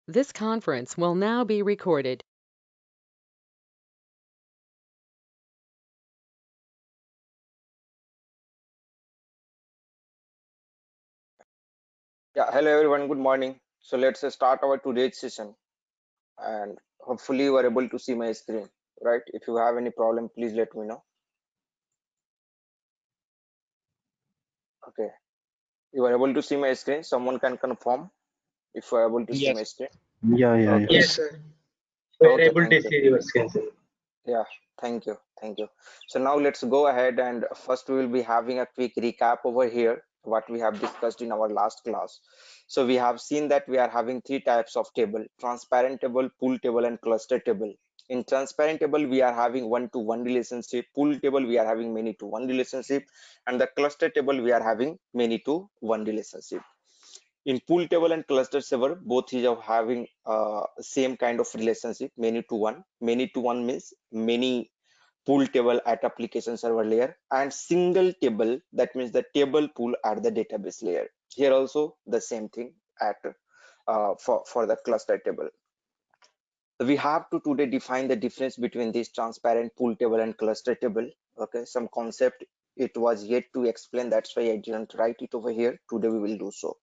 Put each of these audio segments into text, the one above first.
This conference will now be recorded. Yeah, hello everyone, good morning. So let's start our today's session and hopefully you are able to see my screen, right? If you have any problem, please let me know. Okay, you are able to see my screen. Someone can confirm if you are able to see my Yes, screen. Yeah, yeah, yeah. Okay, yes, sir. We're okay, able thank to you. see your screen, sir. Yeah, thank you. So now let's go ahead and first we will be having a quick recap over here, what we have discussed in our last class. So we have seen that we are having three types of table: transparent table, pool table, and cluster table. In transparent table, we are having one-to-one relationship. Pool table, we are having many-to-one relationship, and the cluster table, we are having many-to-one relationship. In pool table and cluster server, both is of having same kind of relationship, many-to-one. Many-to-one means many pool table at application server layer, and single table, that means the table pool at the database layer. Here also the same thing at for the cluster table. We have to today define the difference between this transparent pool table and cluster table. Okay, some concept it was yet to explain, that's why I didn't write it over here. Today we will do so.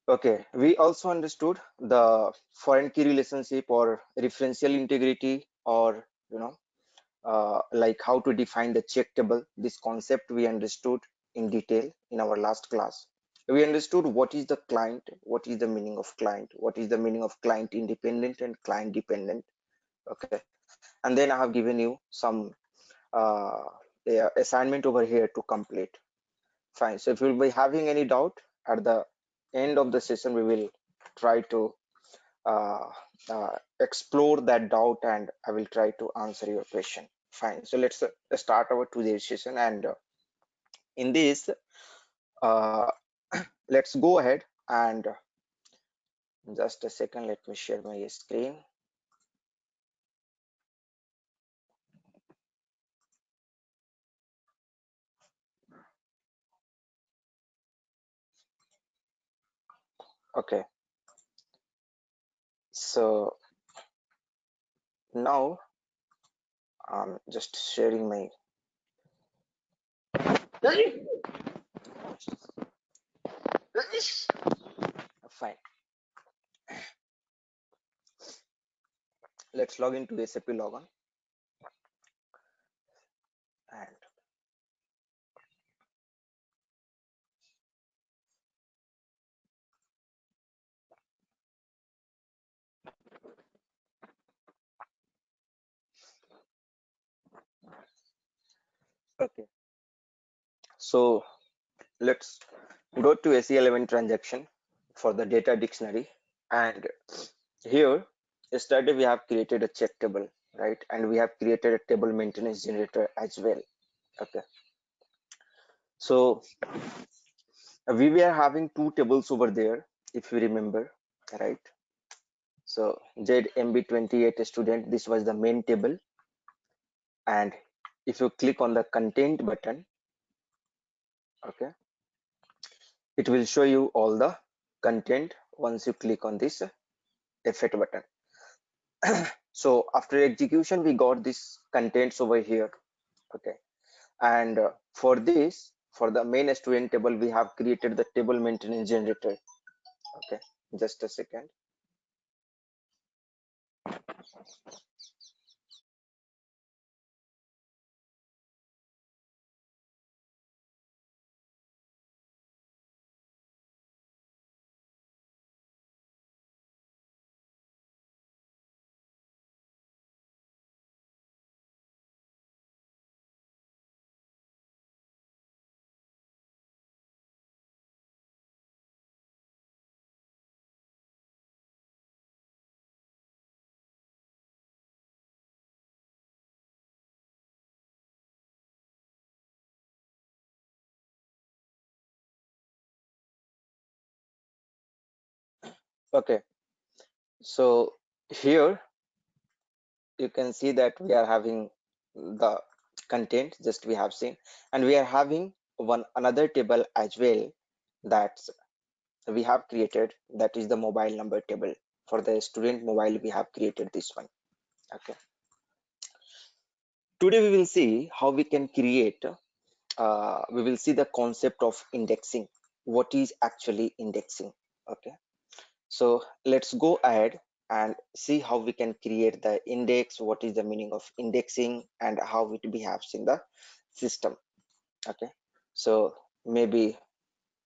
Okay, we also understood the foreign key relationship or referential integrity, or like how to define the check table. This concept we understood in detail in our last class. We understood what is the client, what is the meaning of client, what is the meaning of client independent and client dependent. Okay, and then I have given you some uh, yeah, assignment over here to complete. Fine. So if you'll be having any doubt at the end of the session, we will try to uh, explore that doubt and I will try to answer your question. Fine. So let's start our today's session. And in this, uh, let's go ahead and just a second. Let me share my screen. Okay. So now I'm just sharing my. Fine. Let's log into SAP Logon. And okay. So let's go to SE11 transaction for the data dictionary. And here yesterday we have created a check table, right? And we have created a table maintenance generator as well. Okay, so we were having two tables over there, if you remember, right? So ZMB28 student, this was the main table, and if you click on the content button, okay, it will show you all the content once you click on this F8 button. So after execution we got this contents over here. Okay, and for this, for the main student table, we have created the table maintenance generator. Okay, just a second. Okay, so here you can see that we are having the content just we have seen, and we are having one another table as well that we have created, that is the mobile number table. for the student mobile we have created this one. Okay, today we will see how we can create we will see the concept of indexing. What is actually indexing? Okay, so let's go ahead and see how we can create the index, what is the meaning of indexing, and how it behaves in the system. Okay, so maybe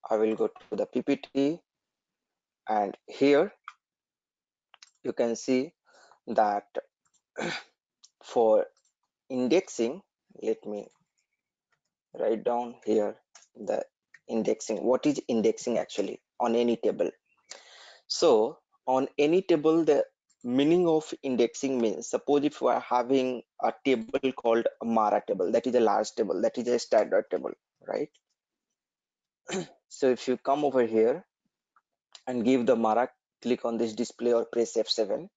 I will go to the PPT, and here you can see that for indexing, let me write down here the indexing. What is indexing actually on any table? So on any table, the meaning of indexing means, suppose if you are having a table called a Mara table, that is a large table, that is a standard table, right? So if you come over here and give the Mara, click on this display or press F7,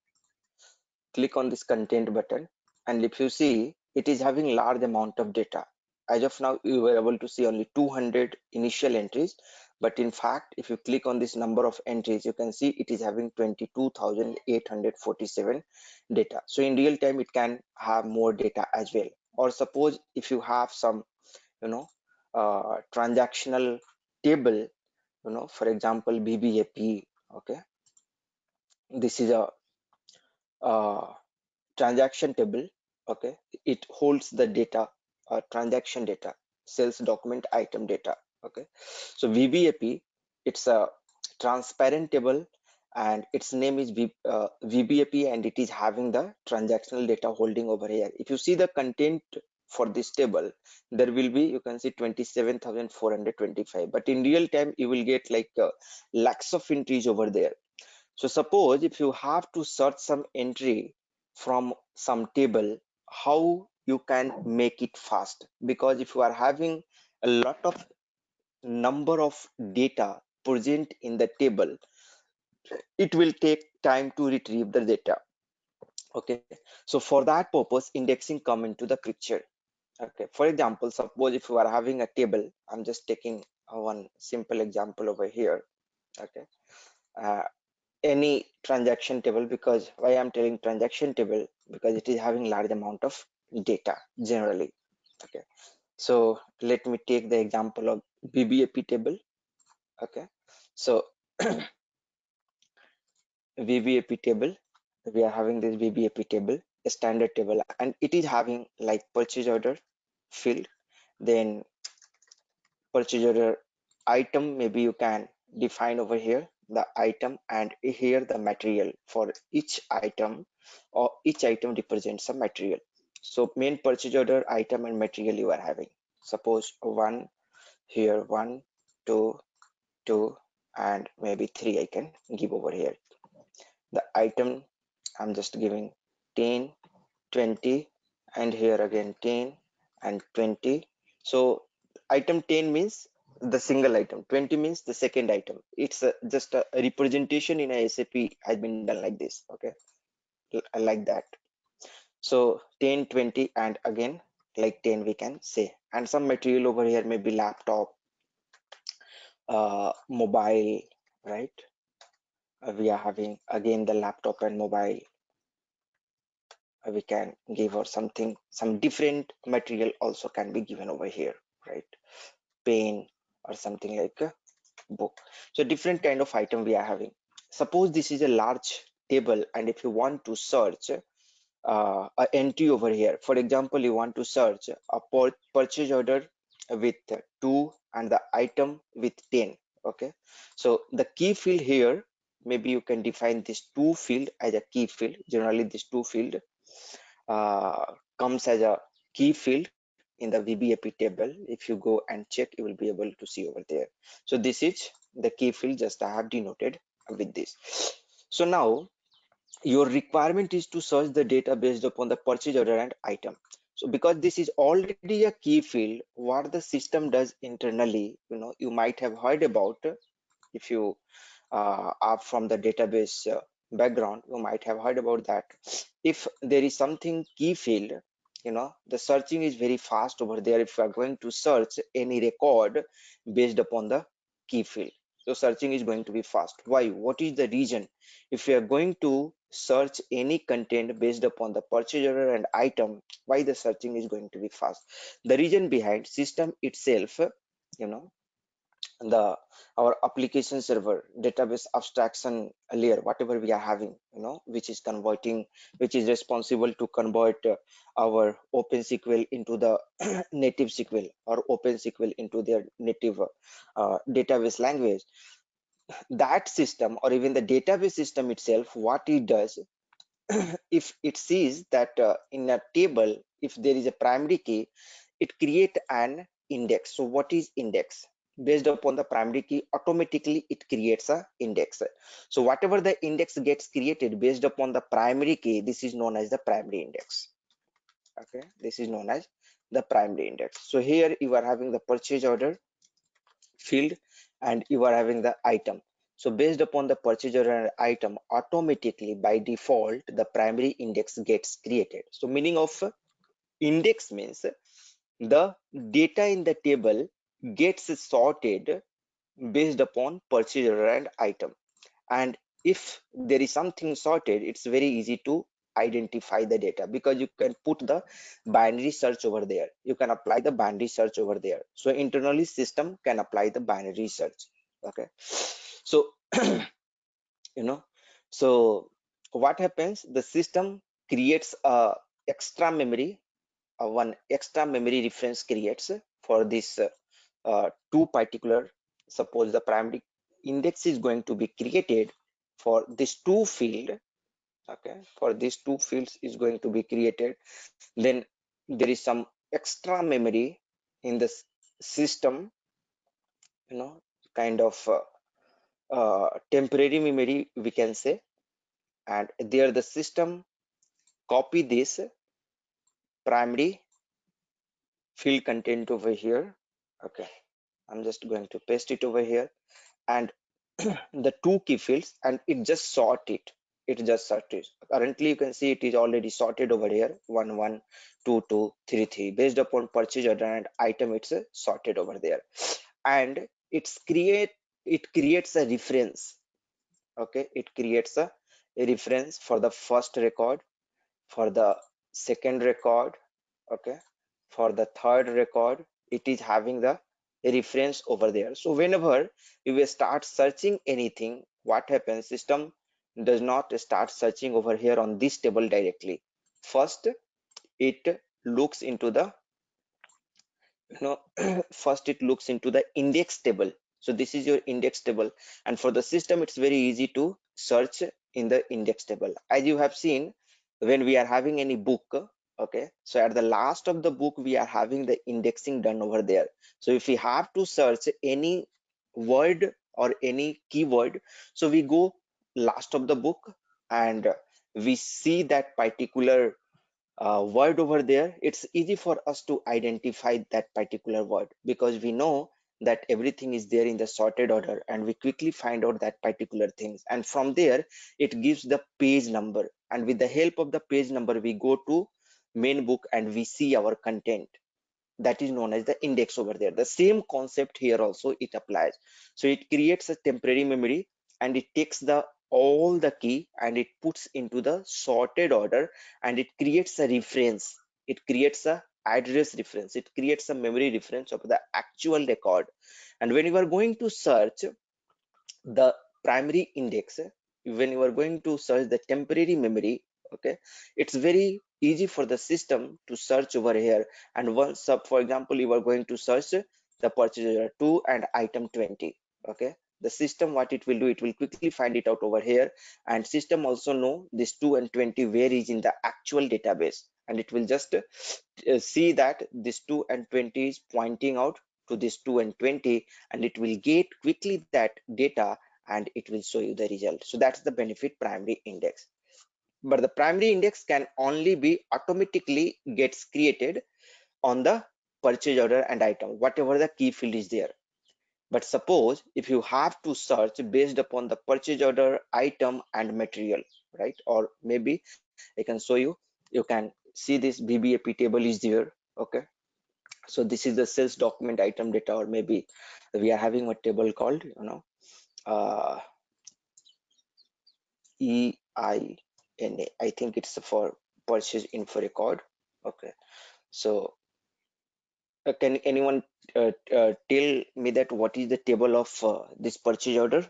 click on this content button, and if you see, it is having large amount of data. As of now, you were able to see only 200 initial entries, but in fact, if you click on this number of entries, you can see it is having 22,847 data. So in real time, it can have more data as well. Or suppose if you have some, you know, transactional table, for example, BBAP. Okay, this is a transaction table. Okay, it holds the data, transaction data, sales document item data. Okay, so VBAP, it's a transparent table, and its name is VBAP, and it is having the transactional data holding over here. If you see the content for this table, there will be, you can see 27,425, but in real time you will get like lakhs of entries over there. So suppose if you have to search some entry from some table, how you can make it fast? Because if you are having a lot of number of data present in the table, it will take time to retrieve the data. Okay, so for that purpose, indexing come into the picture. Okay, for example, suppose if you are having a table, I'm just taking one simple example over here. Okay, uh, any transaction table, because why I'm telling transaction table, because it is having large amount of data generally. Okay, so let me take the example of BBAP table. Okay, so VBAP table, we are having this VBAP table, a standard table, and it is having like purchase order field, then purchase order item, maybe you can define over here the item, and here the material for each item, or each item represents a material. So main purchase order item and material you are having, suppose one here, one, two, two, and maybe three I can give over here. The item I'm just giving 10, 20, and here again 10 and 20. So item 10 means the single item, 20 means the second item. It's just a representation in a SAP has been done like this. Okay, like that. So 10, 20, and again like 10 we can say, and some material over here, maybe laptop, mobile, right? We are having again the laptop and mobile. We can give, or something, some different material also can be given over here, right? Pen or something like a book. So different kind of item we are having. Suppose this is a large table, and if you want to search a entry over here, for example, you want to search a purchase order with 2 and the item with 10. Okay, so the key field here, maybe you can define this 2 field as a key field. Generally this 2 field comes as a key field in the VBAP table. If you go and check, you will be able to see over there. So this is the key field, just I have denoted with this. So now your requirement is to search the data based upon the purchase order and item. So because this is already a key field, what the system does internally, you might have heard about, if you are from the database background, you might have heard about that. If there is something key field, the searching is very fast over there if you are going to search any record based upon the key field. So searching is going to be fast. Why? What is the reason? If you are going to search any content based upon the purchase order and item, why the searching is going to be fast? The reason behind system itself, you know, the our application server database abstraction layer, whatever we are having, you know, which is converting, which is responsible to convert our OpenSQL into the native SQL, or OpenSQL into their native database language. That system, or even the database system itself, what it does, if it sees that in a table, if there is a primary key, it create an index. So what is index? Based upon the primary key, automatically it creates a index. So whatever the index gets created based upon the primary key, this is known as the primary index. Okay, this is known as the primary index. So here you are having the purchase order field and you are having the item. So based upon the purchase order and item, automatically by default the primary index gets created. So meaning of index means the data in the table gets sorted based upon purchase order and item. And if there is something sorted, it's very easy to identify the data, because you can put the binary search over there, you can apply the binary search over there. So internally system can apply the binary search. Okay, so you know, so what happens, the system creates a extra memory, one extra memory reference creates for this two particular, suppose the primary index is going to be created for this two field. Okay, for these two fields is going to be created, then there is some extra memory in the system, you know, kind of temporary memory we can say, and there the system copy this primary field content over here. Okay, I'm just going to paste it over here, and the two key fields, and it just sort it, it just sort it. Currently you can see it is already sorted over here, 1 1 2 2 3 3, based upon purchase order and item, it's sorted over there. And it creates a reference. Okay, it creates a reference for the first record, for the second record. Okay, for the third record, it is having the reference over there. So whenever you will start searching anything, what happens, system does not start searching over here on this table directly. First it looks into the, you know, first it looks into the index table. So this is your index table, and for the system it's very easy to search in the index table. As you have seen, when we are having any book, okay, so at the last of the book we are having the indexing done over there. So if we have to search any word or any keyword, so we go last of the book and we see that particular word over there. It's easy for us to identify that particular word, because we know that everything is there in the sorted order, and we quickly find out that particular things, and from there it gives the page number, and with the help of the page number we go to main book and we see our content. That is known as the index over there. The same concept here also it applies. So it creates a temporary memory, and it takes the all the key and it puts into the sorted order, and it creates a reference, it creates a address reference, it creates a memory reference of the actual record. And when you are going to search the primary index, when you are going to search the temporary memory, okay, it's very easy for the system to search over here. And once for example you are going to search the purchase order 2 and item 20, okay, the system what it will do, it will quickly find it out over here, and system also know this 2 and 20 where is in the actual database, and it will just see that this 2 and 20 is pointing out to this 2 and 20, and it will get quickly that data and it will show you the result. So that's the benefit primary index. But the primary index can only be automatically gets created on the purchase order and item, whatever the key field is there. But suppose if you have to search based upon the purchase order, item and material, right, or maybe I can show you, you can see this BBAP table is there. Okay, so this is the sales document item data, or maybe we are having a table called, you know, uh, EINA. I think it's for purchase info record. Okay, so can anyone tell me that what is the table of this purchase order?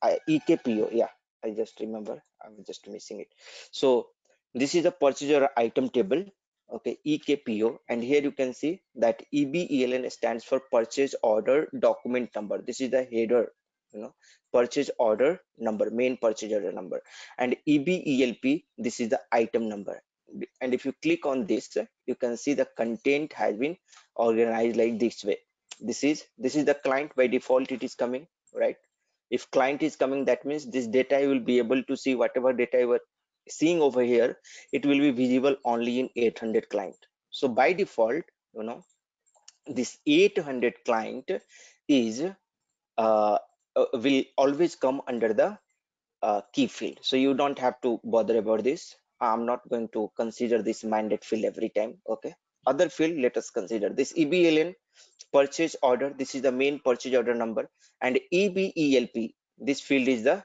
EKPO, yeah, I just remember. I'm just missing it. So this is the purchase order item table. Okay, EKPO, and here you can see that EBELN stands for purchase order document number. This is the header, purchase order number, main purchase order number, and EBELP, this is the item number. And if you click on this, you can see the content has been organized like this way. This is the client. By default it is coming, right? If client is coming, that means this data you will be able to see. Whatever data you are seeing over here, it will be visible only in 800 client. So by default, this 800 client is will always come under the key field. So you don't have to bother about this. I'm not going to consider this mandate field every time. Okay, other field, let us consider this EBLN purchase order. This is the main purchase order number, and EBELP, this field is the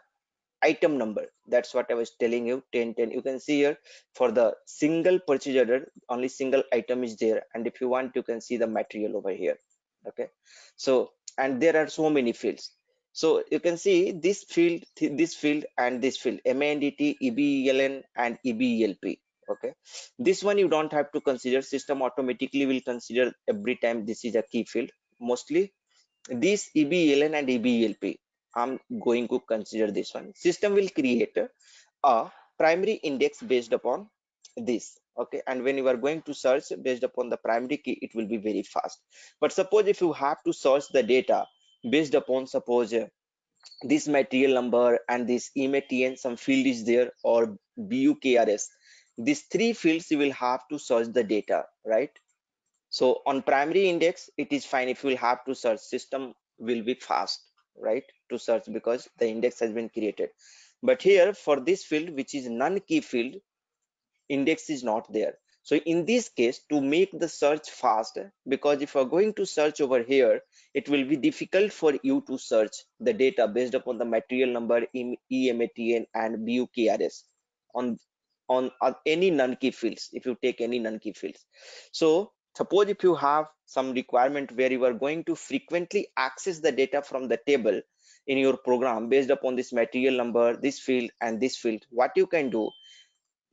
item number. That's what I was telling you. 1010, you can see here for the single purchase order, only single item is there, and if you want, you can see the material over here. Okay, so, and there are so many fields. So you can see this field, this field, and this field, MANDT, EBELN, and EBELP. Okay, this one you don't have to consider. System automatically will consider every time this is a key field. Mostly this EBELN and EBELP, I'm going to consider this one. System will create a primary index based upon this. Okay, and when you are going to search based upon the primary key, it will be very fast. But suppose if you have to search the data based upon, suppose this material number and this EMATN, some field is there, or BUKRS, these three fields you will have to search the data, right? So on primary index, it is fine. If you will have to search, system will be fast, right, to search, because the index has been created. But here for this field, which is non-key field, index is not there. So in this case, to make the search fast, because if you're going to search over here, it will be difficult for you to search the data based upon the material number, EMATN, and BUKRS on any non-key fields, if you take any non-key fields. So suppose if you have some requirement where you are going to frequently access the data from the table in your program based upon this material number, this field, and this field, what you can do,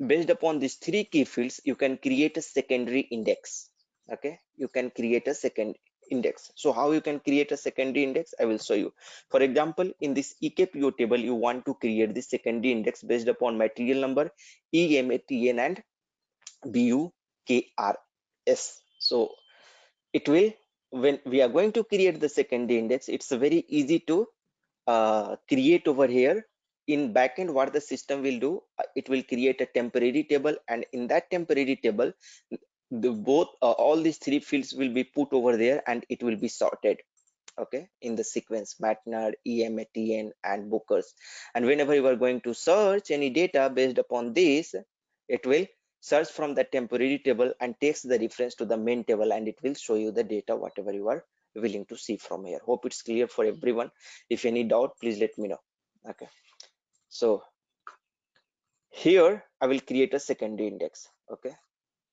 based upon these three key fields, you can create a secondary index. Okay, you can create a second index. So how you can create a secondary index, I will show you. For example, in this EKPO table, you want to create the secondary index based upon material number, EMATN, and BUKRS. So it will, when we are going to create the secondary index, it's very easy to create over here. In backend, what the system will do, it will create a temporary table, and in that temporary table, the both all these three fields will be put over there, and it will be sorted, okay, in the sequence, MATNR, EMATN, and Bookers. And whenever you are going to search any data based upon this, it will search from the temporary table and takes the reference to the main table, and it will show you the data whatever you are willing to see from here. Hope it's clear for everyone. If any doubt, please let me know. Okay, so here I will create a secondary index. Okay,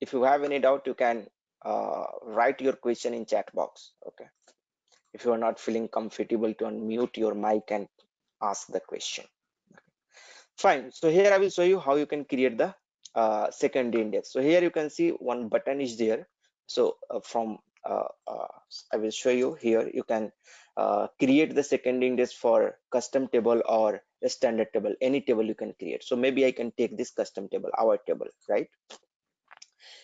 if you have any doubt, you can write your question in chat box. Okay, if you are not feeling comfortable to unmute your mic and ask the question. Fine, so here I will show you how you can create the secondary index. So here you can see one button is there. So I will show you here. You can create the secondary index for custom table or a standard table. Any table you can create. So maybe I can take this custom table, our table, right?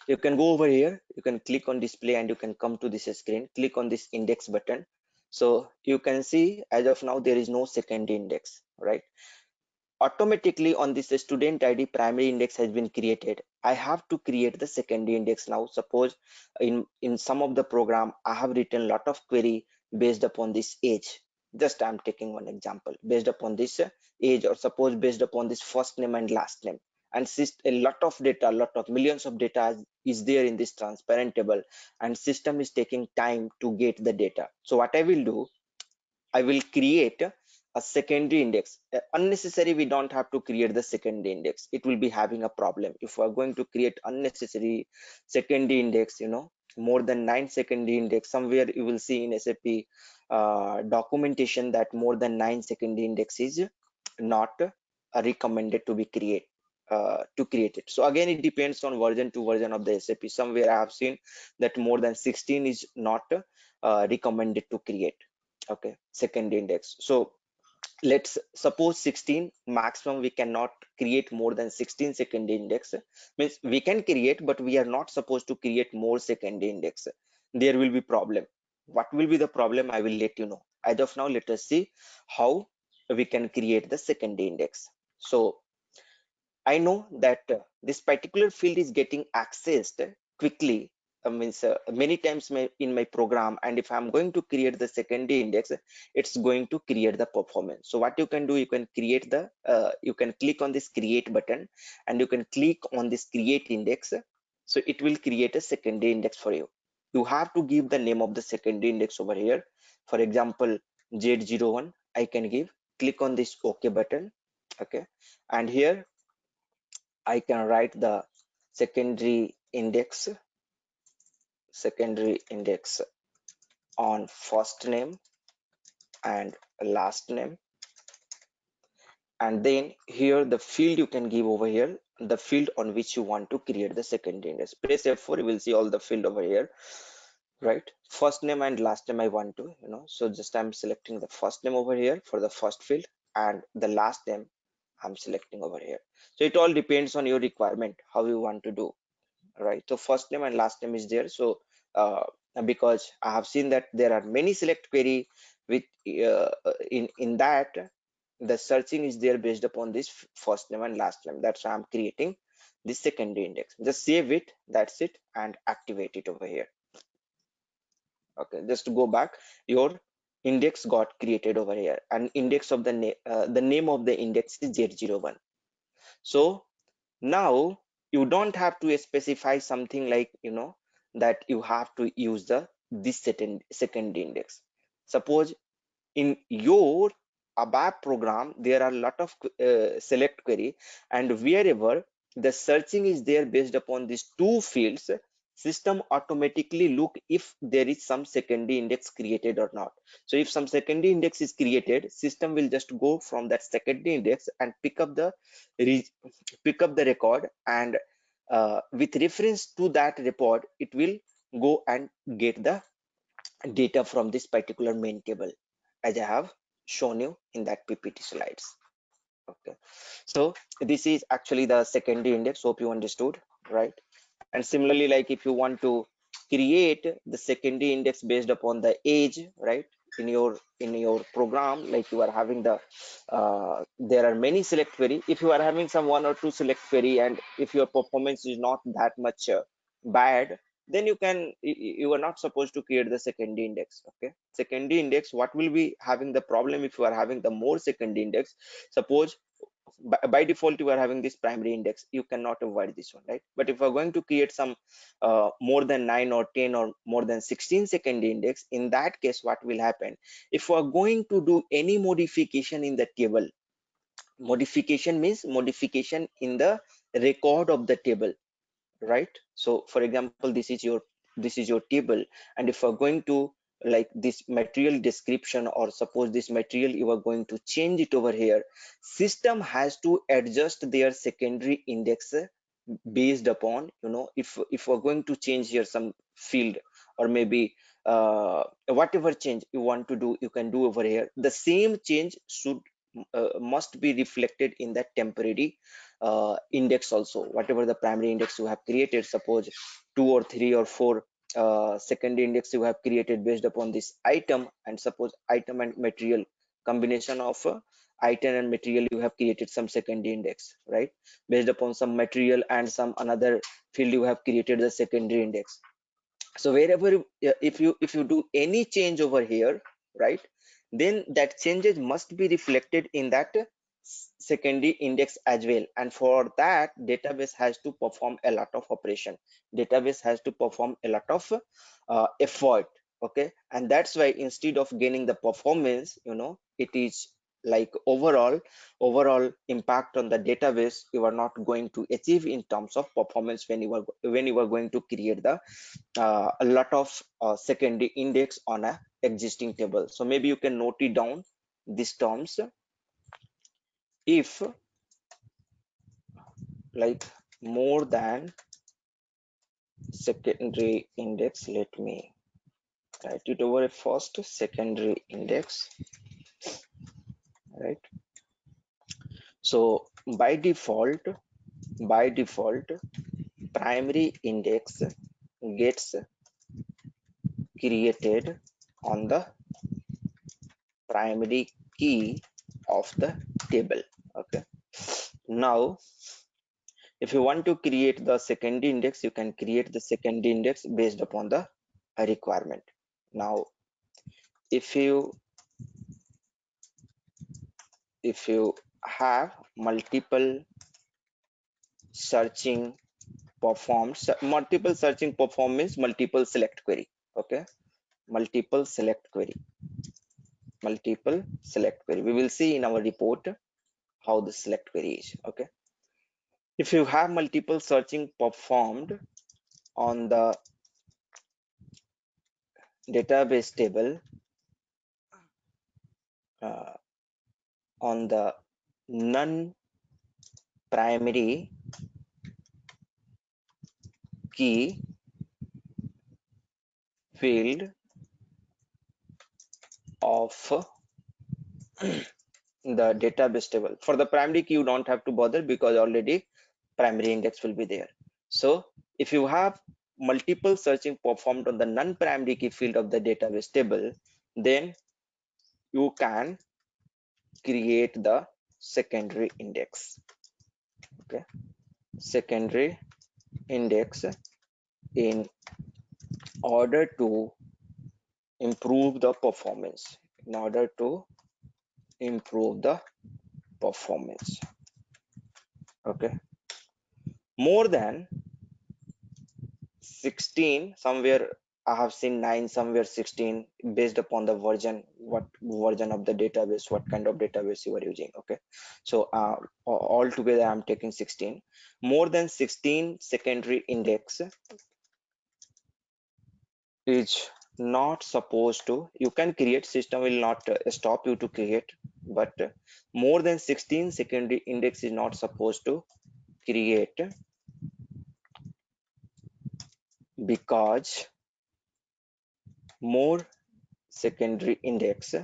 You can go over here, you can click on display, and you can come to this screen, click on this index button. So you can see as of now there is no secondary index, right? Automatically on this student ID, primary index has been created. I have to create the secondary index now. Suppose in some of the program I have written a lot of query based upon this age. Just I'm taking one example based upon this age, or suppose based upon this first name and last name, and a lot of data, a lot of millions of data is there in this transparent table, and system is taking time to get the data. So what I will do, I will create a secondary index. Unnecessary, we don't have to create the secondary index. It will be having a problem if we are going to create unnecessary secondary index, more than 9 secondary index. Somewhere you will see in SAP documentation that more than 9 secondary index is not recommended to be create it. So again, it depends on version to version of the SAP. Somewhere I have seen that more than 16 is not recommended to create, okay, secondary index. So let's suppose 16 maximum, we cannot create more than 16 secondary index. Means we can create, but we are not supposed to create more secondary index. There will be problem. What will be the problem? I will let you know. As of now, let us see how we can create the secondary index. So I know that this particular field is getting accessed quickly, means many times in my program, and if I'm going to create the secondary index, it's going to create the performance. So what you can do, you can create the you can click on this create button, and you can click on this create index. So it will create a secondary index for you. You have to give the name of the secondary index over here. For example, Z01 I can give. Click on this OK button, okay, and here I can write the secondary index on first name and last name, and then here the field you can give over here, the field on which you want to create the secondary index. Press F4, you will see all the field over here, right? First name and last name I want to, so just I'm selecting the first name over here for the first field, and the last name I'm selecting over here. So it all depends on your requirement, how you want to do. Right, so first name and last name is there. So because I have seen that there are many select query with in that the searching is there based upon this first name and last name. That's why I'm creating this secondary index. Just save it, that's it, and activate it over here. Okay, just to go back, your index got created over here, and index of the name of the index is Z01. So now you don't have to specify something like that you have to use this second index. Suppose in your ABAP program there are a lot of select query, and wherever the searching is there based upon these two fields, system automatically look if there is some secondary index created or not. So if some secondary index is created, system will just go from that secondary index and pick up the record, and with reference to that report, it will go and get the data from this particular main table, as I have shown you in that PPT slides. Okay, so this is actually the secondary index. Hope you understood, right? And similarly, like if you want to create the secondary index based upon the age, right, in your program, like you are having the there are many select query. If you are having some one or two select query, and if your performance is not that much bad, then you are not supposed to create the secondary index. Okay, secondary index, what will be having the problem if you are having the more secondary index? Suppose by default you are having this primary index, you cannot avoid this one, right? But if we're going to create some more than 9 or 10 or more than 16 secondary index, in that case what will happen, if we're going to do any modification in the table, modification means modification in the record of the table, right? So for example, this is your table, and if we're going to like this material description, or suppose this material you are going to change it over here, system has to adjust their secondary index based upon if we're going to change here some field, or maybe whatever change you want to do, you can do over here. The same change should must be reflected in that temporary index also, whatever the primary index you have created. Suppose 2 or 3 or 4 secondary index you have created based upon this item, and suppose item and material, combination of item and material, you have created some secondary index, right? Based upon some material and some another field, you have created the secondary index. So wherever if you do any change over here, right, then that changes must be reflected in that secondary index as well. And for that, database has to perform a lot of operation, database has to perform a lot of effort. Okay, and that's why instead of gaining the performance, it is like overall impact on the database you are not going to achieve in terms of performance when you are going to create the a lot of secondary index on a existing table. So maybe you can note it down these terms. If like more than secondary index, let me write it over first, secondary index, right? So by default primary index gets created on the primary key of the table. Okay, now if you want to create the secondary index, you can create the secondary index based upon the requirement. Now if you have multiple searching multiple searching perform means multiple select query. Okay, multiple select query, we will see in our report how the select query is. Okay, if you have multiple searching performed on the database table, on the non primary key field of the database table. For the primary key, you don't have to bother because already primary index will be there. So if you have multiple searching performed on the non-primary key field of the database table, then you can create the secondary index. Okay, secondary index in order to improve the performance. Okay, more than 16, somewhere I have seen 9, somewhere 16, based upon the version, what version of the database, what kind of database you are using. Okay, so all together I'm taking 16. More than 16 secondary index is not supposed to, you can create, system will not stop you to create, but more than 16 secondary index is not supposed to create, because more secondary index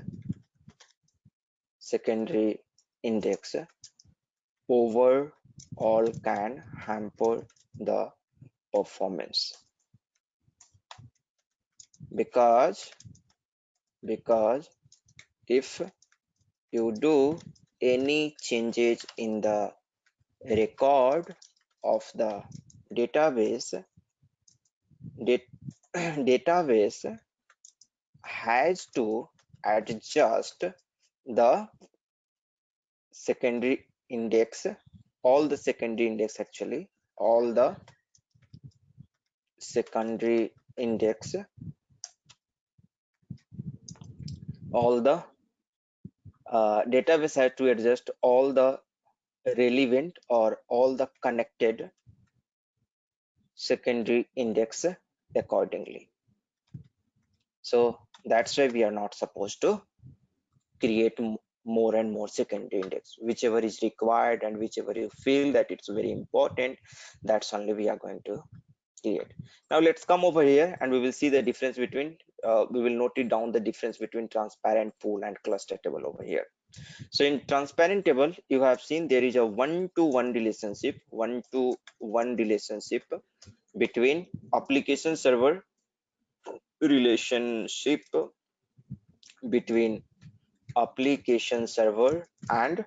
overall can hamper the performance, because if you do any changes in the record of the database, database has to adjust the secondary index, all the secondary index, actually all the secondary index, all the database has to adjust all the relevant or all the connected secondary index accordingly. So that's why we are not supposed to create more and more secondary index. Whichever is required and whichever you feel that it's very important, that's only we are going to create. Now let's come over here and we will see the difference between we will note it down, the difference between transparent pool and cluster table over here. So in transparent table, you have seen there is a one-to-one relationship between application server relationship between application server and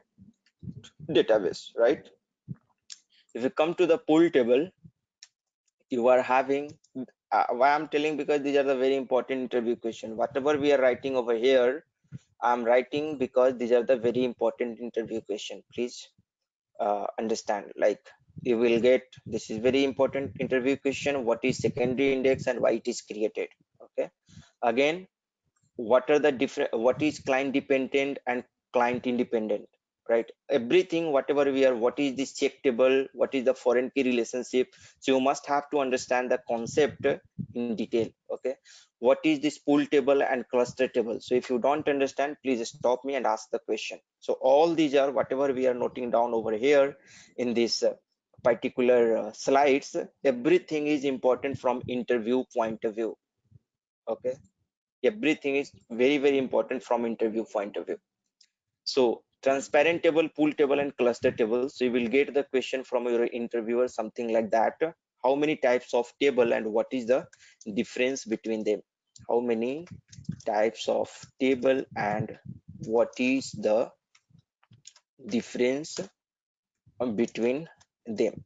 database, right? If you come to the pool table, you are having why I'm telling, because these are the very important interview question. Whatever we are writing over here, I'm writing because these are the very important interview question. Please understand, like you will get, this is very important interview question, what is secondary index and why it is created. Okay, again, what are the different, what is client dependent and client independent, right? Everything whatever we are, what is this check table, what is the foreign key relationship, so you must have to understand the concept in detail. Okay, what is this pool table and cluster table? So if you don't understand, please stop me and ask the question. So all these are whatever we are noting down over here in this particular slides. Everything is important from interview point of view. Okay, everything is very important from interview point of view. So transparent table, pool table, and cluster table. So you will get the question from your interviewer, something like that. How many types of table and what is the difference between them? How many types of table and what is the difference between them?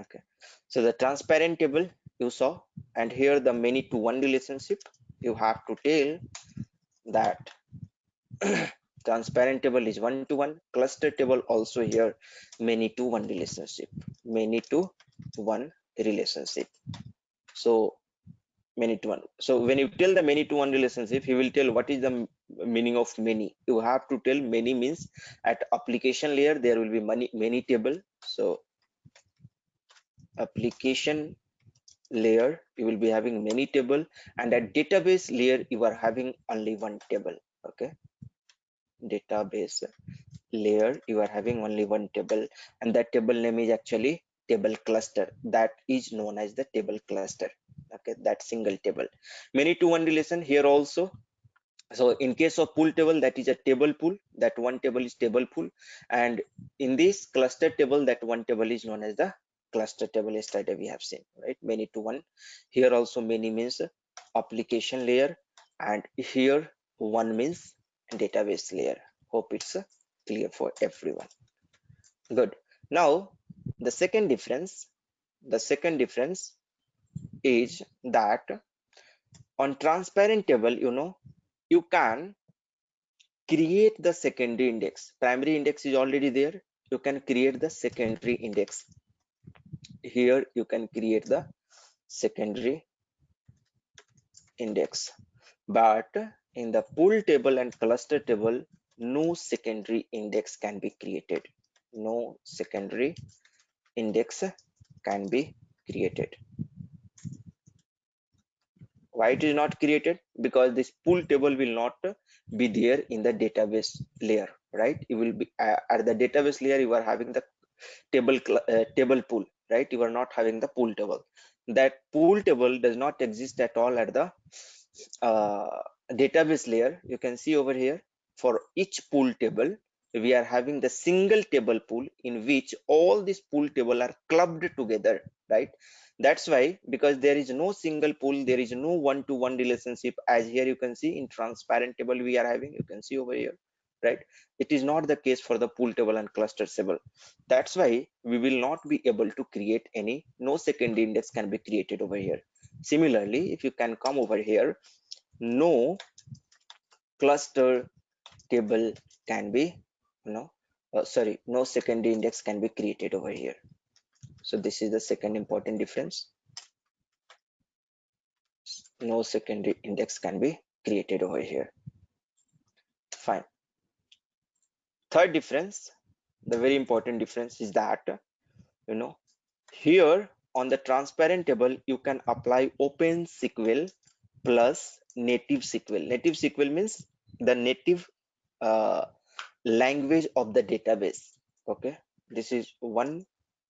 Okay. So the transparent table you saw, and here the many to one relationship. You have to tell that transparent table is one to one, cluster table also here many to one relationship, many to one relationship. So many to one. So when you tell the many to one relationship, he will tell what is the meaning of many. You have to tell many means at application layer there will be many table. So application layer you will be having many table, and at database layer you are having only one table. Okay, database layer you are having only one table, and that table name is actually table cluster. That is known as the table cluster. Okay, that single table. Many to one relation here also. So in case of pool table, that is a table pool, that one table is table pool, and in this cluster table, that one table is known as the cluster table. Yesterday we have seen, right? Many to one. Here also many means application layer, and here one means database layer. Hope it's clear for everyone. Good. Now the second difference is that on transparent table, you can create the secondary index. Primary index is already there. You can create the secondary index. Here you can create the secondary index, but in the pool table and cluster table, no secondary index can be created. No secondary index can be created. Why it is not created? Because this pool table will not be there in the database layer, right? It will be at the database layer. You are having the table pool, right? You are not having the pool table. That pool table does not exist at all at the database layer. You can see over here, for each pool table we are having the single table pool in which all these pool table are clubbed together, right? That's why, because there is no single pool, there is no one-to-one relationship. As here you can see in transparent table we are having, you can see over here, right? It is not the case for the pool table and cluster table. That's why we will not be able to create any, no secondary index can be created over here. Similarly, if you can come over here, no cluster table can be, no secondary index can be created over here. So this is the second important difference. No secondary index can be created over here. Fine. Third difference, the very important difference is that, here on the transparent table, you can apply OpenSQL plus native SQL. Native SQL means the native language of the database. Okay, this is one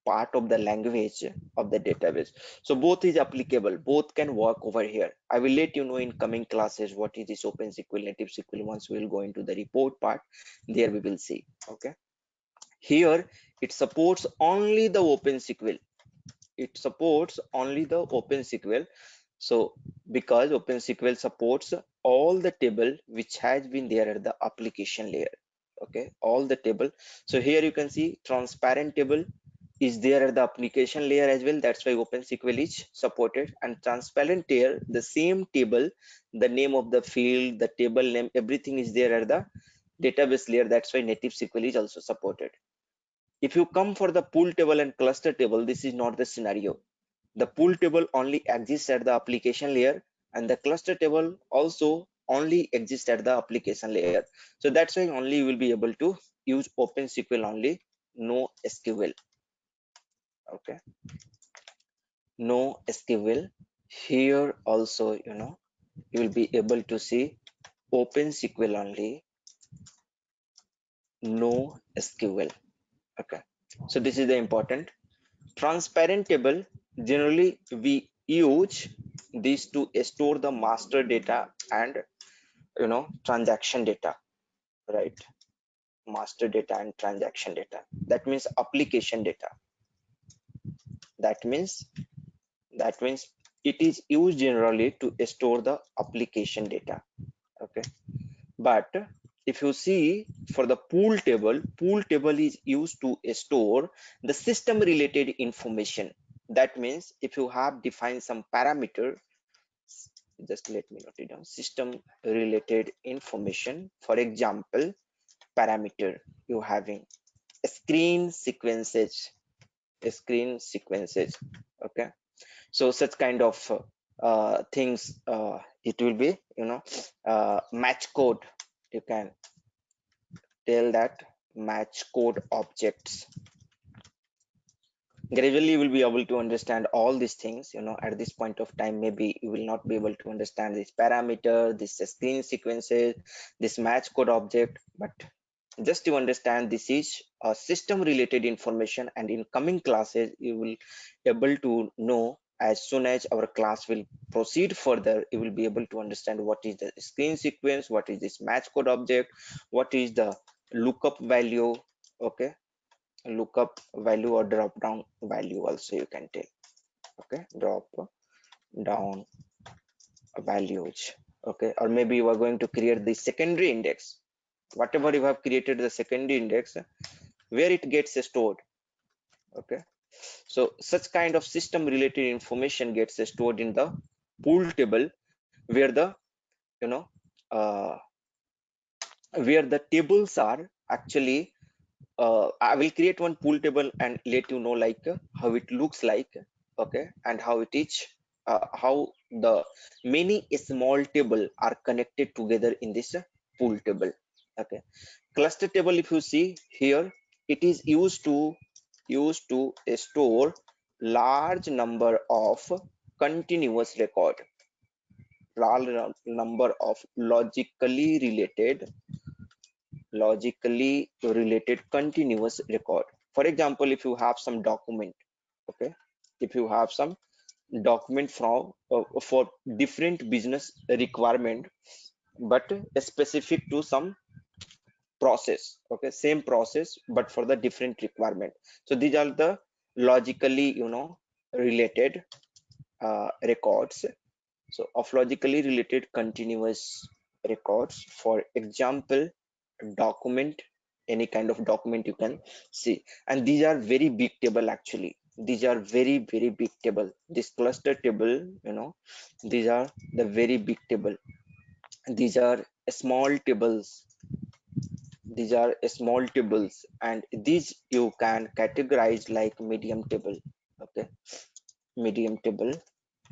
part of the language of the database. So both is applicable, both can work over here. I will let you know in coming classes what is this OpenSQL, native SQL. Once we will go into the report part, there we will see. Okay, here it supports only the OpenSQL. It supports only the OpenSQL. So because OpenSQL supports all the table which has been there at the application layer. Okay, all the table. So here you can see transparent table is there at the application layer as well. That's why OpenSQL is supported. And transparent layer, the same table, the name of the field, the table name, everything is there at the database layer. That's why native SQL is also supported. If you come for the pool table and cluster table, this is not the scenario. The pool table only exists at the application layer, and the cluster table also only exist at the application layer. So that's why only you will be able to use OpenSQL only, no SQL. Okay, no SQL. Here also, you know, you will be able to see OpenSQL only, no SQL. Okay, so this is the important. Transparent table, generally we use these to store the master data and, you know, transaction data, right? Master data and transaction data, that means application data. That means it is used generally to store the application data. Okay, but if you see for the pool table is used to store the system related information. That means if you have defined some parameter, just let me note it down, system related information. For example, parameter, you having screen sequences. Okay, so such kind of things, it will be, you know, match code. You can tell that match code objects. Gradually you will be able to understand all these things. You know, at this point of time maybe you will not be able to understand this parameter, this screen sequences, this match code object, but just to understand this is a system related information, and in coming classes you will able to know. As soon as our class will proceed further, you will be able to understand what is the screen sequence, what is this match code object, what is the lookup value. Okay, lookup value or drop down value also you can tell. Okay, drop down values. Okay, or maybe you are going to create the secondary index. Whatever you have created the secondary index, where it gets stored. Okay, so such kind of system related information gets stored in the pool table, where the, you know, uh, where the tables are actually, I will create one pool table and let you know like how it looks like. Okay, and how it is, how the many small table are connected together in this pool table. Okay, cluster table, if you see here, it is used to store large number of continuous record, large number of logically related continuous record. For example, if you have some document. Okay, if you have some document from for different business requirement, but specific to some process. Okay, same process but for the different requirement. So these are the logically, you know, related records. So of logically related continuous records, for example, document, any kind of document you can see. And these are very big table actually. These are very big table. This cluster table, you know, these are the very big table. These are small tables. These are small tables, and these you can categorize like medium table. Okay, medium table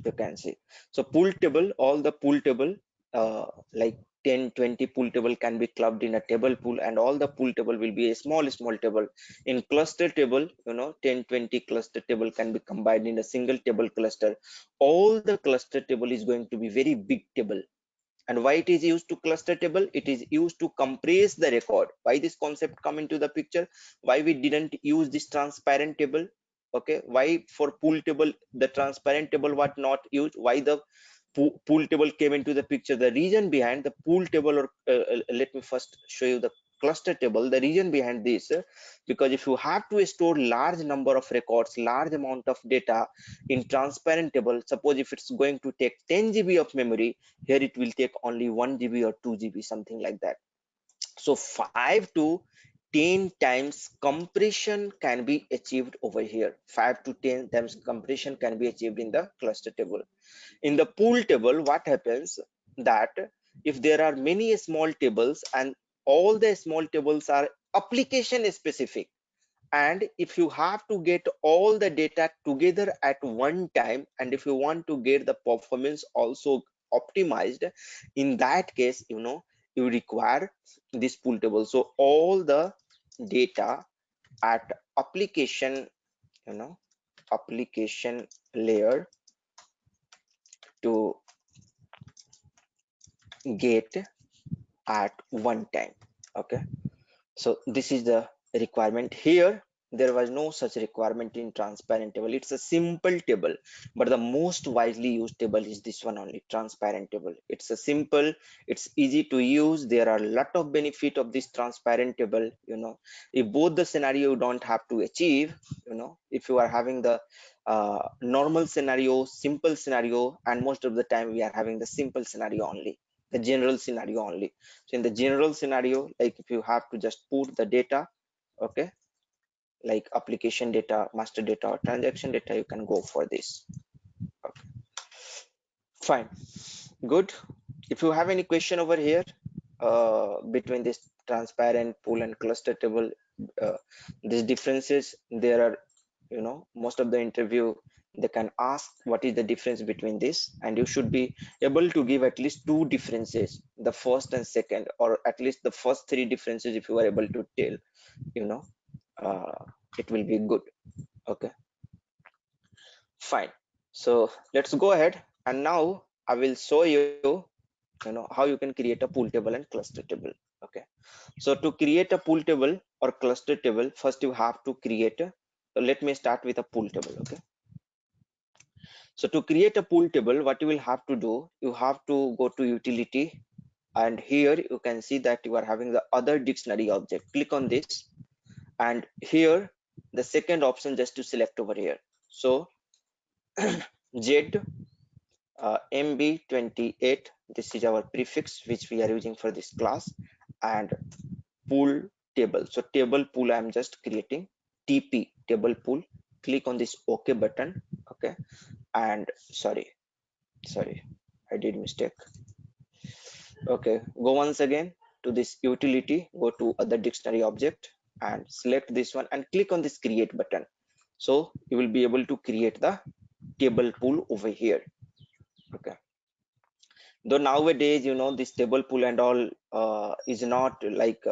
you can see. So pool table, all the pool table, like 10-20 pool table can be clubbed in a table pool, and all the pool table will be a small table. In cluster table, you know, 10-20 cluster table can be combined in a single table cluster. All the cluster table is going to be very big table. And why it is used to cluster table? It is used to compress the record. Why this concept come into the picture? Why we didn't use this transparent table? Okay, why for pool table the transparent table was not used? Why the pool table came into the picture? The reason behind the pool table, or let me first show you the cluster table. The reason behind this, because if you have to store large number of records, large amount of data in transparent table, suppose if it's going to take 10 GB of memory, here it will take only 1 GB or 2 GB, something like that. So 5 to 10 times compression can be achieved over here. 5 to 10 times compression can be achieved in the cluster table. In the pool table, what happens that if there are many small tables and all the small tables are application specific, and if you have to get all the data together at one time, and if you want to get the performance also optimized, in that case, you know, you require this pool table. So all the data at application, you know, application layer to get at one time. Okay, so this is the requirement here. There was no such requirement in transparent table. It's a simple table, but the most widely used table is this one only, transparent table. It's a simple, it's easy to use. There are a lot of benefit of this transparent table. You know, if both the scenario you don't have to achieve, you know, if you are having the normal scenario, simple scenario, and most of the time we are having the simple scenario only, the general scenario only. So in the general scenario, like if you have to just put the data, okay, like application data, master data, or transaction data, you can go for this. Okay, fine, good. If you have any question over here between this transparent pool and cluster table, these differences, there are, you know, most of the interview they can ask what is the difference between this, and you should be able to give at least two differences, the first and second, or at least the first three differences. If you are able to tell, you know, it will be good. Okay, fine. So let's go ahead, and now I will show you, you know, how you can create a pool table and cluster table. Okay, so to create a pool table or cluster table, first you have to create a, so let me start with a pool table. Okay, so to create a pool table, what you will have to do, you have to go to utility, and here you can see that you are having the other dictionary object. Click on this, and here the second option just to select over here. So Z MB28, this is our prefix which we are using for this class, and pool table. So table pool, I'm just creating TP table pool. Click on this OK button. Okay, and sorry, I did mistake. Okay, go once again to this utility, go to other dictionary object and select this one and click on this create button. So you will be able to create the table pool over here. Okay, though nowadays, you know, this table pool and all is not like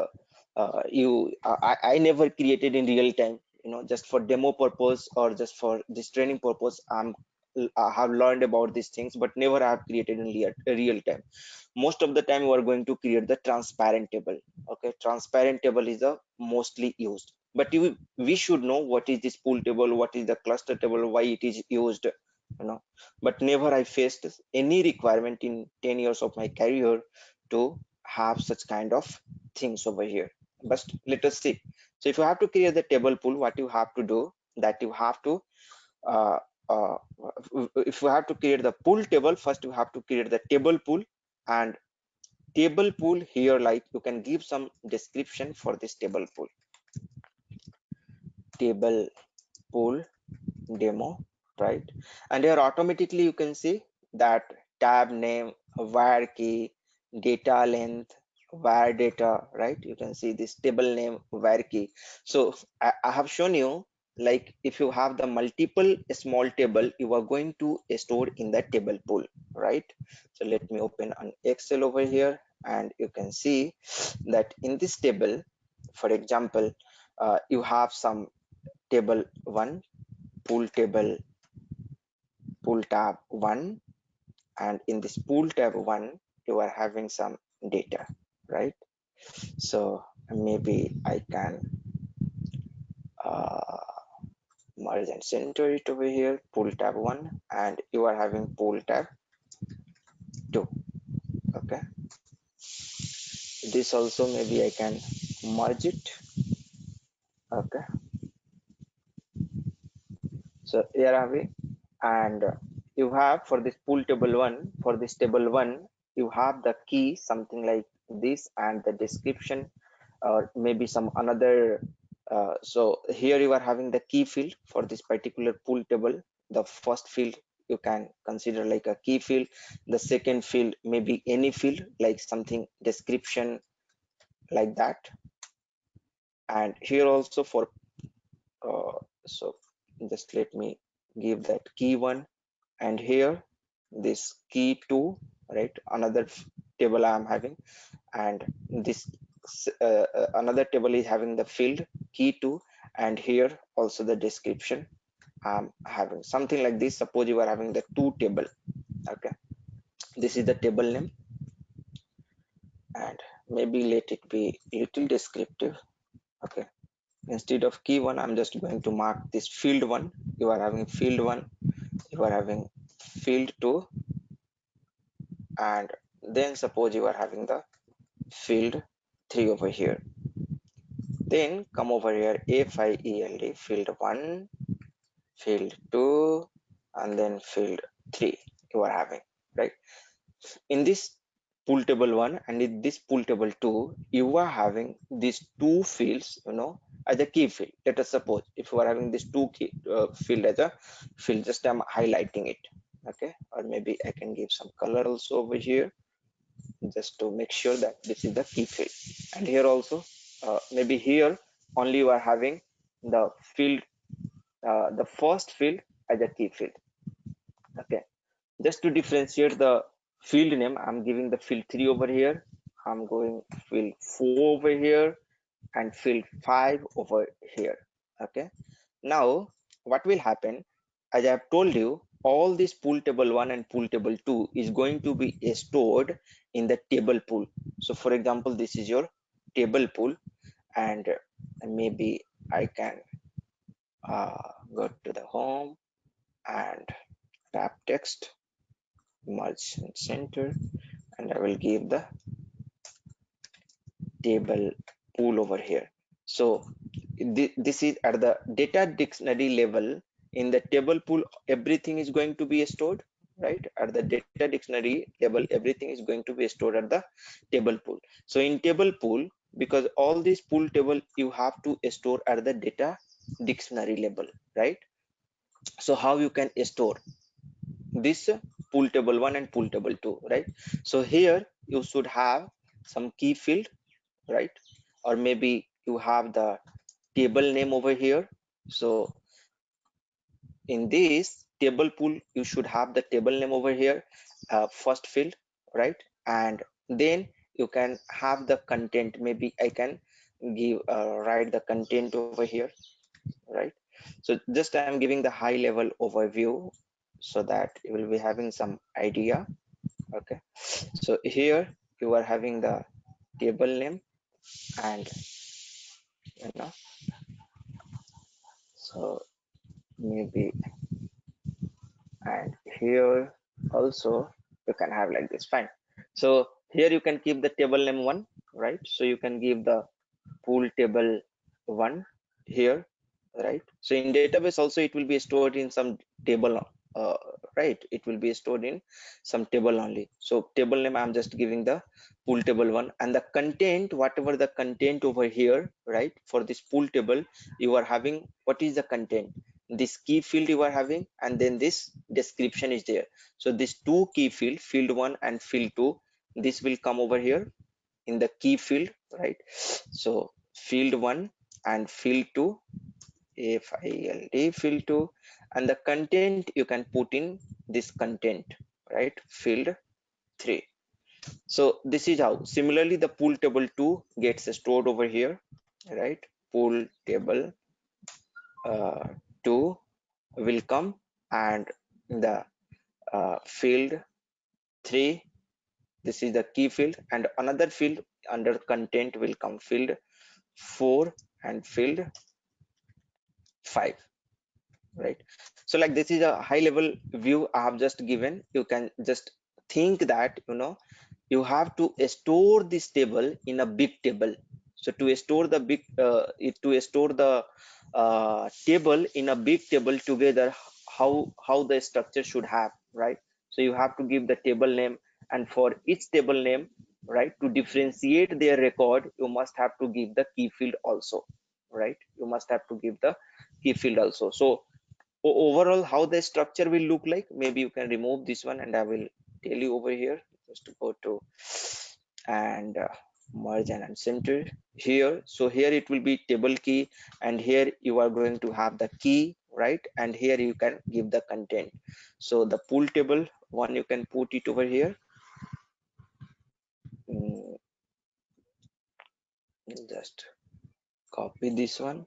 I never created in real time, you know, just for demo purpose or just for this training purpose. I have learned about these things, but never I have created in real time. Most of the time we are going to create the transparent table. Okay, transparent table is the mostly used, but we should know what is this pool table, what is the cluster table, why it is used, you know. But never I faced any requirement in 10 years of my career to have such kind of things over here. But let us see. So if you have to create the table pool, what you have to do, that you have to uh, uh, if you have to create the pool table, first you have to create the table pool. And table pool here, like you can give some description for this table pool. Table pool demo, right? And here automatically you can see that tab name, var key, data length, var data, right? You can see this table name, var key. So I have shown you, like if you have the multiple small table, you are going to store in the table pool, right? So let me open an Excel over here, and you can see that in this table, for example, you have some table 1, pool table, pool tab 1, and in this pool tab 1 you are having some data, right? So maybe I can merge and center it over here, pool tab 1, and you are having pool tab 2. Okay, this also maybe I can merge it. Okay, so here are we, and you have for this pool table 1, for this table 1 you have the key something like this and the description, or maybe some another. So here you are having the key field for this particular pool table. The first field you can consider like a key field, the second field maybe any field like something description like that. And here also for so just let me give that key 1, and here this key 2, right? Another table I am having, and this another table is having the field key2, and here also the description I'm having something like this. Suppose you are having the two table. Okay, this is the table name, and maybe let it be little descriptive. Okay, instead of key1, I'm just going to mark this field1. You are having field1, you are having field2, and then suppose you are having the field3 over here. Then come over here, field field1, field2, and then field3 you are having, right? In this pool table 1 and in this pool table 2, you are having these two fields, as a key field. Let us suppose if you are having this two key field as a field, just I'm highlighting it. Okay, or maybe I can give some color also over here, just to make sure that this is the key field. And here also, maybe here only you are having the field, the first field as a key field. Okay, just to differentiate the field name, I'm giving the field 3 over here, I'm going field 4 over here, and field 5 over here. Okay, now what will happen, as I have told you, all this pool table 1 and pool table 2 is going to be stored in the table pool. So for example, this is your table pool, and maybe I can go to the home and tap text, merge and center, and I will give the table pool over here. So this is at the data dictionary level. In the table pool, everything is going to be stored, right? At the data dictionary level, everything is going to be stored at the table pool. So in table pool, because all these pool table you have to store at the data dictionary level, right? So how you can store this pool table 1 and pool table 2, right? So here you should have some key field, right? Or maybe you have the table name over here. So in this table pool, you should have the table name over here, first field, right? And then you can have the content. Maybe I can give write the content over here, right? So just I am giving the high level overview so that you will be having some idea. Okay, so here you are having the table name, and so maybe, and here also you can have like this, fine. So here you can keep the table name 1, right? So you can give the pool table 1 here, right? So in database also it will be stored in some table, uh, right? It will be stored in some table only. So table name I'm just giving the pool table 1, and the content, whatever the content over here, right? For this pool table you are having, what is the content? This key field you are having, and then this description is there. So this two key field, field 1 and field 2, this will come over here in the key field, right? So field 1 and field 2, field 2, and the content you can put in this content, right? Field 3. So this is how similarly the pool table 2 gets stored over here, right? Pool table 2 will come, and the field 3, this is the key field, and another field under content will come field 4 and field 5, right? So like this is a high level view I have just given. You can just think that you have to store this table in a big table. So to store the big to store the table in a big table together, how the structure should have, right? So you have to give the table name, and for each table name, right, to differentiate their record, you must have to give the key field also, right? You must have to give the key field also. So overall how the structure will look like, maybe you can remove this one and I will tell you over here. Just to go to and merge and center here. So here it will be table key, and here you are going to have the key, right? And here you can give the content. So the pool table one, you can put it over here, just copy this one.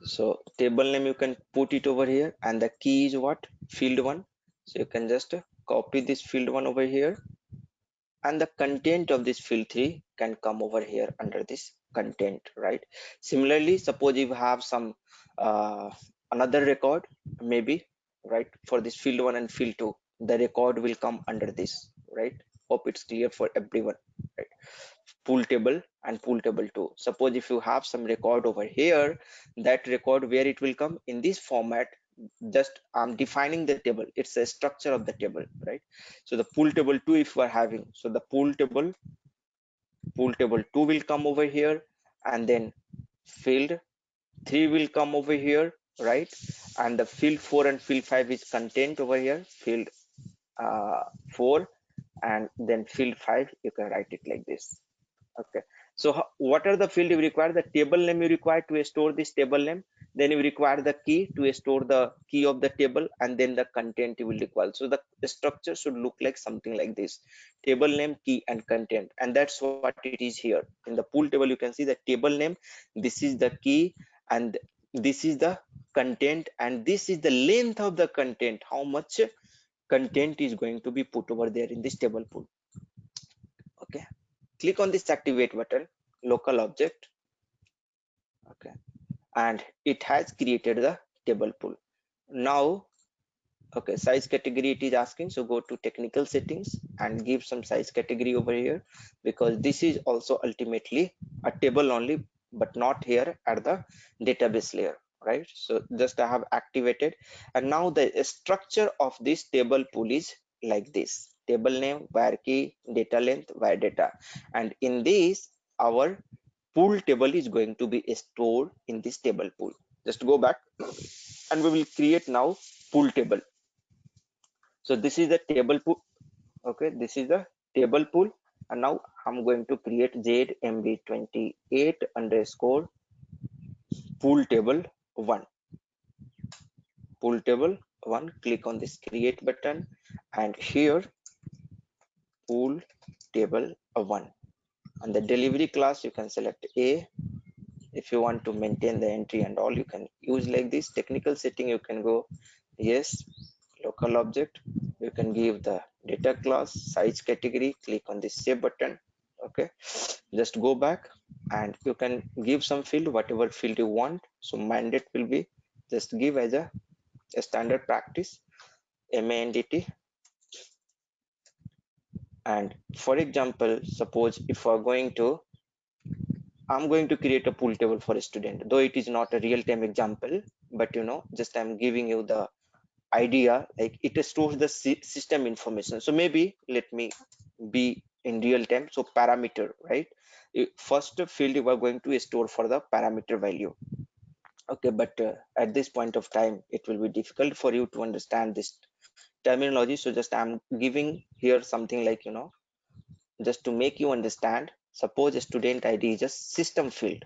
So table name you can put it over here, and the key is what? Field one. So you can just copy this field one over here, and the content of this field 3 can come over here under this content, right? Similarly, suppose if you have some another record, maybe, right, for this field 1 and field 2, the record will come under this, right? Hope it's clear for everyone, right? Pool table and pool table 2. Suppose if you have some record over here, that record where it will come in this format, just I'm defining the table. It's a structure of the table, right? So the pool table 2 if you are having, so the pool table 2 will come over here, and then field 3 will come over here, right? And the field 4 and field 5 is content over here, field 4, and then field 5 you can write it like this. Okay, so what are the field you require? The table name you require to store this table name, then you require the key to store the key of the table, and then the content you will require. So the structure should look like something like this: table name, key, and content. And that's what it is here in the pool table. You can see the table name, this is the key, and this is the content, and this is the length of the content, how much content is going to be put over there in this table pool. Okay, click on this activate button, local object. Okay, and it has created the table pool. Now, okay, size category it is asking, so go to technical settings and give some size category over here, because this is also ultimately a table only, but not here at the database layer, right? So just I have activated, and now the structure of this table pool is like this: table name, var key, data length, var data, and in this our pool table is going to be stored in this table pool. Just go back, and we will create now pool table. So this is the table pool. Okay, this is the table pool, and now I'm going to create ZMB28 underscore pool table 1. Pool table 1. Click on this create button, and here pool table 1. And the delivery class you can select A. If you want to maintain the entry and all, you can use like this. Technical setting you can go yes. Local object, you can give the data class, size category, click on this save button. Okay, just go back, and you can give some field, whatever field you want. So mandate will be, just give as a standard practice MANDT. And for example, suppose if we're going to, I'm going to create a pool table for a student, though it is not a real-time example, but just I'm giving you the idea, like it stores the system information. So maybe let me be in real time. So parameter, right? First field you are going to store for the parameter value. Okay, but at this point of time it will be difficult for you to understand this terminology, so just I'm giving here something like just to make you understand. Suppose a student ID is a system field.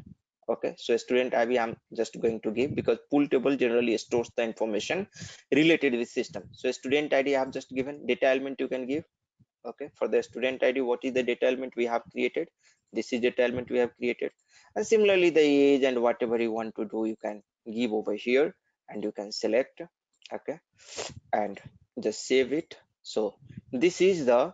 Okay, so a student ID I'm just going to give, because pool table generally stores the information related with system. So a student ID I have just given. Data element you can give. Okay, for the student ID, what is the data element we have created? This is data element we have created. And similarly the age and whatever you want to do, you can give over here, and you can select. Okay, and just save it. So this is the,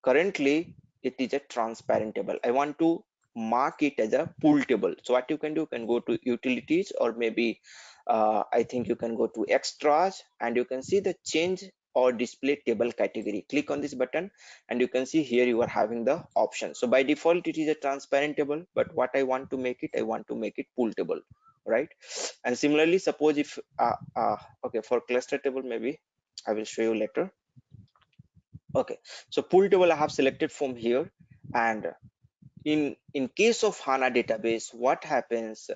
currently it is a transparent table. I want to mark it as a pool table. So what you can do, you can go to utilities, or maybe I think you can go to extras, and you can see the change or display table category. Click on this button, and you can see here you are having the option. So by default it is a transparent table, but what I want to make it, I want to make it pool table, right? And similarly, suppose if okay, for cluster table maybe I will show you later. Okay, so pool table I have selected from here, and in case of HANA database, what happens,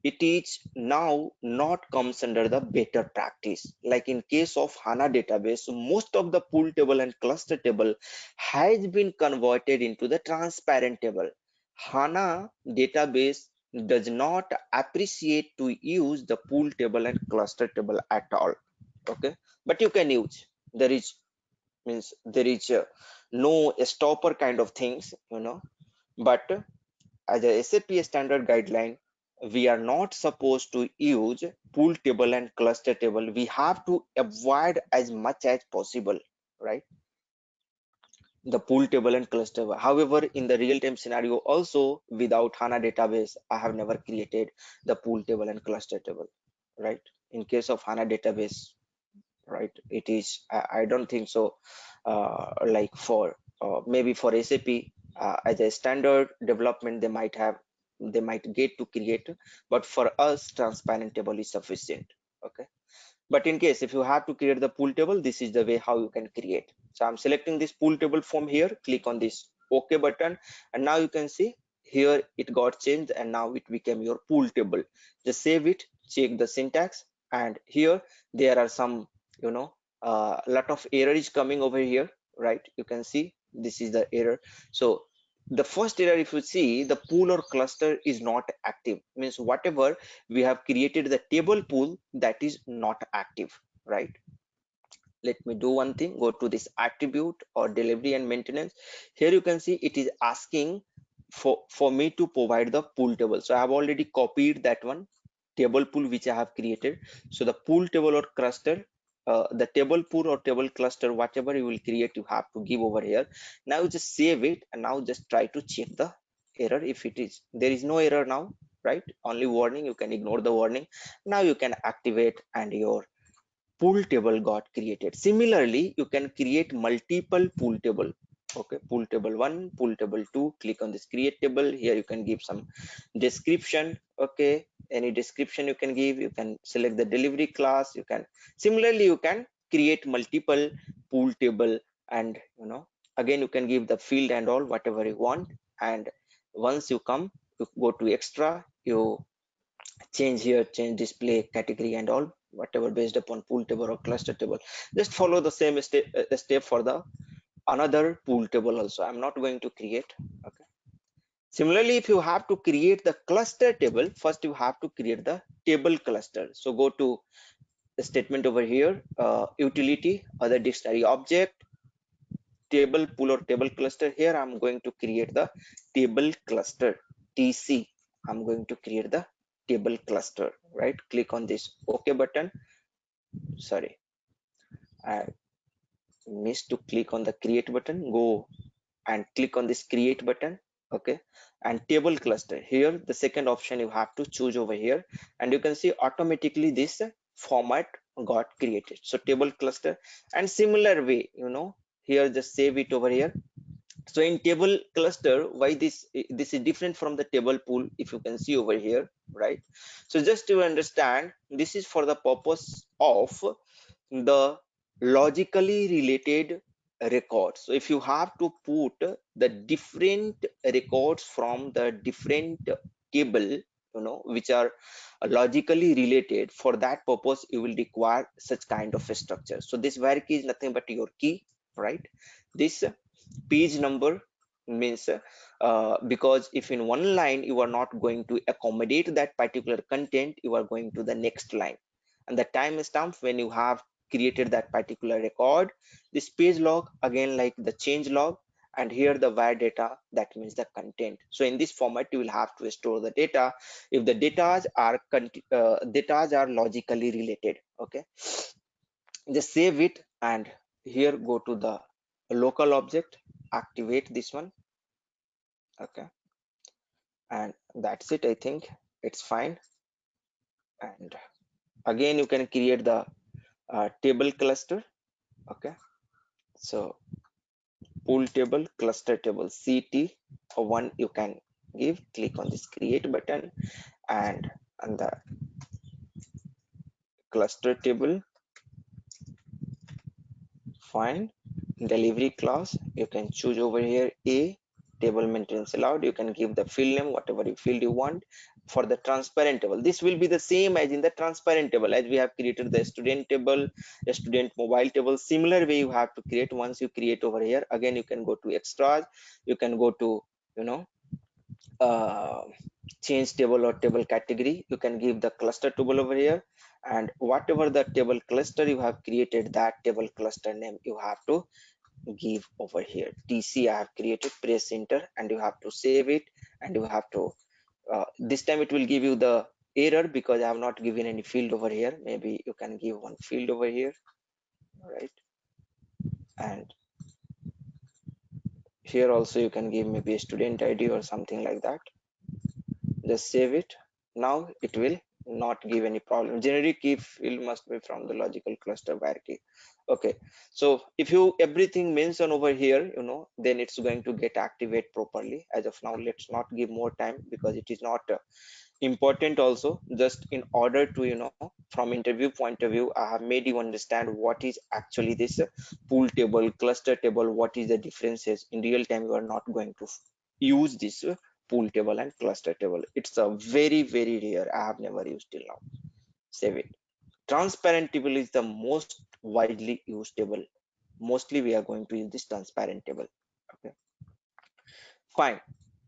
it is now not comes under the better practice. Like in case of HANA database, most of the pool table and cluster table has been converted into the transparent table. HANA database does not appreciate to use the pool table and cluster table at all. Okay, but you can use, there is, means there is no stopper kind of things, but as a SAP standard guideline, we are not supposed to use pool table and cluster table. We have to avoid as much as possible, right? The pool table and cluster. However, in the real-time scenario also, without HANA database, I have never created the pool table and cluster table, right? In case of HANA database, right, it is, I don't think so. Like for maybe for SAP, as a standard development, they might get to create, but for us, transparent table is sufficient. Okay. But in case if you have to create the pool table, this is the way how you can create. So I'm selecting this pool table from here, click on this OK button, and now you can see here it got changed and now it became your pool table. Just save it, check the syntax, and here there are some, you know, lot of error is coming over here, right? You can see this is the error. So the first error, if you see, the pool or cluster is not active, means whatever we have created the table pool, that is not active, right? Let me do one thing, go to this attribute or delivery and maintenance. Here you can see it is asking for me to provide the pool table. So I have already copied that one table pool which I have created. So the pool table or cluster, the table pool or table cluster, whatever you will create, you have to give over here. Now just save it and now just try to check the error. If it is, there is no error now, right? Only warning, you can ignore the warning. Now you can activate and your pool table got created. Similarly, you can create multiple pool table. Okay, pool table 1, pool table 2, click on this create table. Here you can give some description. Okay, any description you can give, you can select the delivery class. You can similarly you can create multiple pool table, and you know, again you can give the field and all whatever you want. And once you come, you go to extra, you change here, change display category and all whatever based upon pool table or cluster table. Just follow the same step for the another pool table also. I'm not going to create. Okay. Similarly, if you have to create the cluster table, first you have to create the table cluster. So go to the statement over here, utility, other dictionary object, table pool or table cluster. Here I'm going to create the table cluster, TC. I'm going to create the table cluster, right? Click on this OK button. Sorry, I missed to click on the create button. Go and click on this create button. Okay, and table cluster, here the second option you have to choose over here, and you can see automatically this format got created. So table cluster, and similar way, you know, here just save it over here. So in table cluster, why this is different from the table pool, if you can see over here, right? So just to understand, this is for the purpose of the logically related records. So if you have to put the different records from the different table, you know, which are logically related, for that purpose you will require such kind of a structure. So this var key is nothing but your key, right? This page number means because if in one line you are not going to accommodate that particular content, you are going to the next line, and the time stamp when you have created that particular record. This page log, again like the change log, and here the var data, that means the content. So in this format you will have to store the data if the data are logically related. Okay, just save it, and here go to the local object, activate this one. Okay, and that's it. I think it's fine. And again you can create the table cluster. Okay, so pool table, cluster table, CT one you can give. Click on this create button, and on the cluster table, fine. Delivery class, you can choose over here a table maintenance allowed. You can give the field name, whatever you field you want. For the transparent table, this will be the same as in the transparent table, as we have created the student table, the student mobile table. Similar way you have to create. Once you create over here, again you can go to extras, you can go to, you know, uh, change table or table category. You can give the cluster table over here, and whatever the table cluster you have created, that table cluster name you have to give over here. TC I have created, press enter, and you have to save it, and you have to this time it will give you the error because I have not given any field over here. Maybe you can give one field over here, right? And here also you can give maybe a student ID or something like that. Just save it. Now it will not give any problem. Generic key field must be from the logical cluster hierarchy. Okay, so if you everything mention over here, then it's going to get activate properly. As of now, let's not give more time because it is not important. Also, just in order to from interview point of view, I have made you understand what is actually this pool table, cluster table, what is the differences. In real time you are not going to use this pool table and cluster table. It's a very rare. I have never used till now. Save it. Transparent table is the most widely used table. Mostly we are going to use this transparent table. Okay, fine.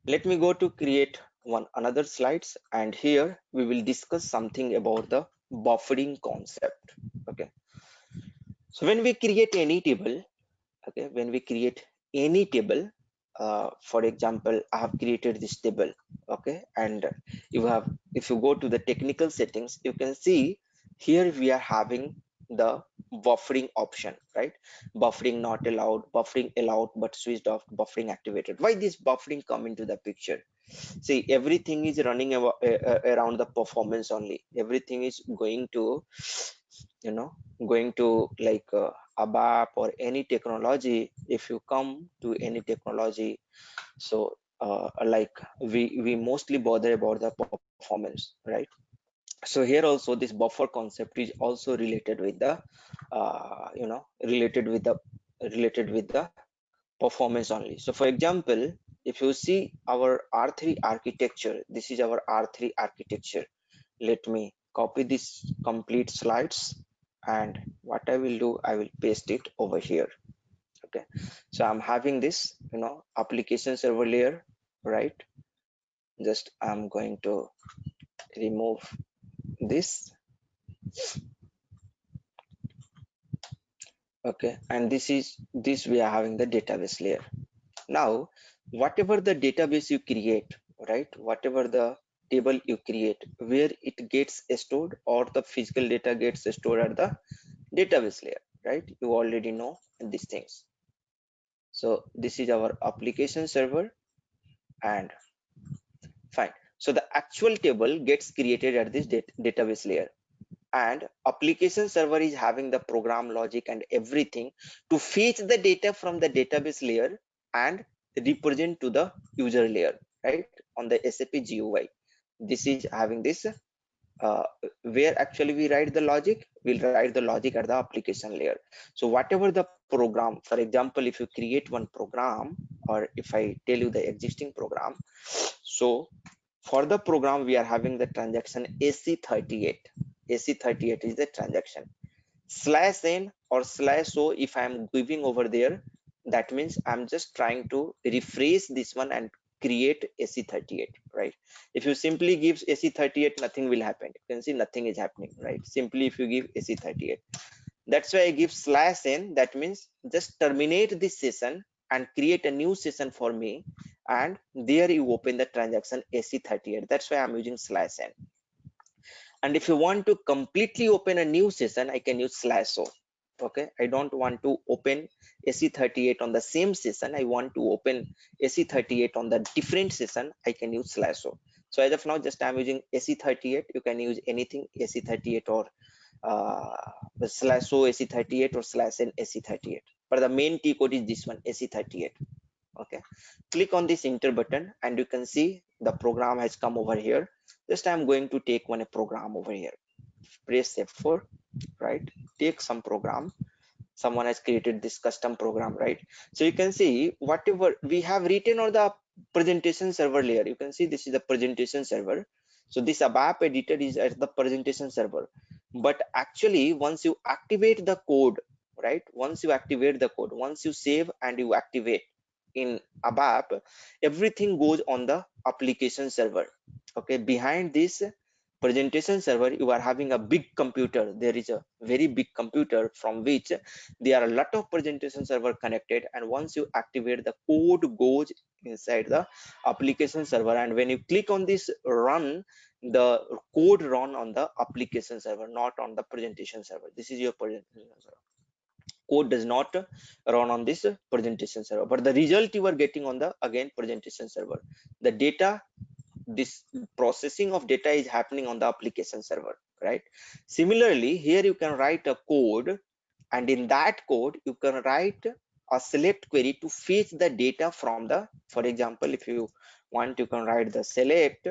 Let me go to create one another slides, and here we will discuss something about the buffering concept. Okay, so when we create any table, okay, when we create any table, for example, I have created this table. Okay, and if you go to the technical settings, you can see here we are having the buffering option, right? Buffering not allowed, buffering allowed but switched off, buffering activated. Why this buffering come into the picture? See, everything is running around the performance only. Everything is going to going to like ABAP or any technology. If you come to any technology, so like we mostly bother about the performance, right? So here also this buffer concept is also related with the related with the performance only. So for example, if you see our R3 architecture, this is our R3 architecture. Let me copy this complete slides, and what I will do, I will paste it over here. Okay, so I'm having this application server layer, right? Just I'm going to remove this. Okay, and this we are having the database layer. Now whatever the database you create, right, whatever the table you create, where it gets stored or the physical data gets stored at the database layer, right? You already know these things. So this is our application server, and fine. So the actual table gets created at this database layer, and application server is having the program logic and everything to fetch the data from the database layer and represent to the user layer, right, on the SAP GUI. This is having this uh, where actually we write the logic. We'll write the logic at the application layer. So whatever the program, for example, if you create one program, or if I tell you the existing program, so for the program we are having the transaction AC38. AC38 is the transaction. /n or /o, if I am giving over there, that means I'm just trying to rephrase this one and create AC38, right? If you simply give AC38, nothing will happen. You can see nothing is happening, right? Simply if you give AC38, that's why I give /n. That means just terminate this session and create a new session for me, and there you open the transaction AC38. That's why I'm using /n. And if you want to completely open a new session, I can use /o. Okay, I don't want to open AC38 on the same session. I want to open AC38 on the different session. I can use /o. So as of now, just I'm using AC38. You can use anything, AC38 or /o AC38 or /n AC38. But the main T code is this one, AC38. Okay, click on this enter button, and you can see the program has come over here. Just I'm going to take one program over here. Press F4, right? Take some program. Someone has created this custom program, right? So you can see whatever we have written on the presentation server layer. You can see this is the presentation server. So this ABAP editor is at the presentation server. But actually, once you activate the code, right? Once you activate the code, once you save and you activate in ABAP, everything goes on the application server. Okay, behind this presentation server, you are having a big computer. There is a very big computer from which there are a lot of presentation server connected, and once you activate, the code goes inside the application server, and when you click on this run, the code run on the application server, not on the presentation server. This is your presentation server. Code does not run on this presentation server, but the result you are getting on the again presentation server. The data, this processing of data is happening on the application server, right? Similarly, here you can write a code, and in that code you can write a select query to fetch the data from the, for example, if you want, you can write the select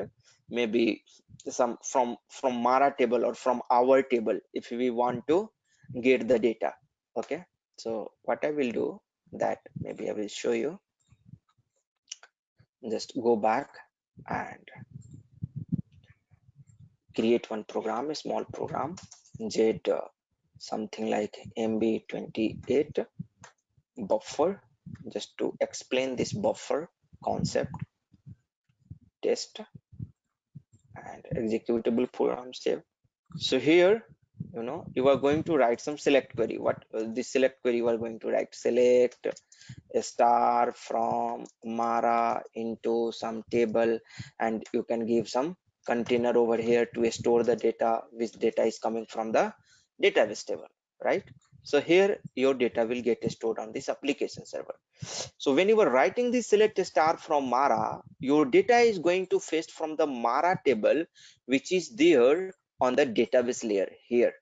maybe some from Mara table or from our table if we want to get the data. Okay, so what I will do, that maybe I will show you. Just go back and create one program, a small program, z something like MB28 buffer, just to explain this buffer concept, test and executable program save. So here, you are going to write some select query. What this select query you are going to write? Select a star from Mara into some table, and you can give some container over here to store the data, which data is coming from the database table, right? So here your data will get stored on this application server. So when you are writing this select star from Mara, your data is going to fetch from the Mara table, which is there on the database layer here,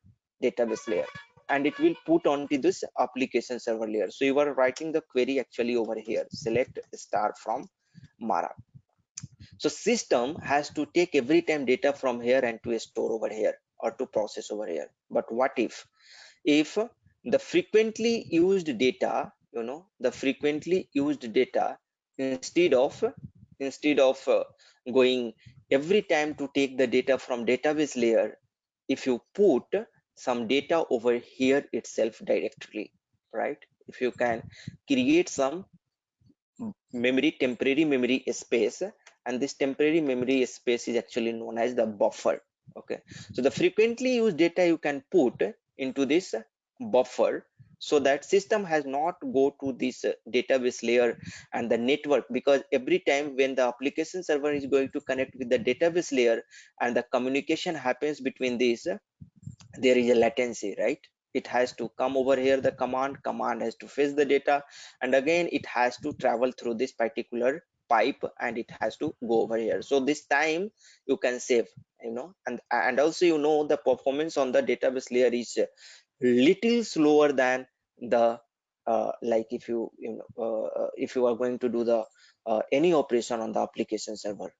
database layer, and it will put onto this application server layer. So you are writing the query actually over here, select star from Mara. So system has to take every time data from here and to store over here or to process over here. But what if the frequently used data, the frequently used data, instead of going every time to take the data from database layer, if you put some data over here itself directly, right? If you can create some temporary memory space, and this temporary memory space is actually known as the buffer. Okay, so the frequently used data you can put into this buffer, so that system has not go to this database layer and the network, because every time when the application server is going to connect with the database layer and the communication happens between these, there is a latency, right? It has to come over here, the command has to fetch the data, and again it has to travel through this particular pipe, and it has to go over here. So this time you can save, and also the performance on the database layer is little slower than the like if you are going to do the any operation on the application server.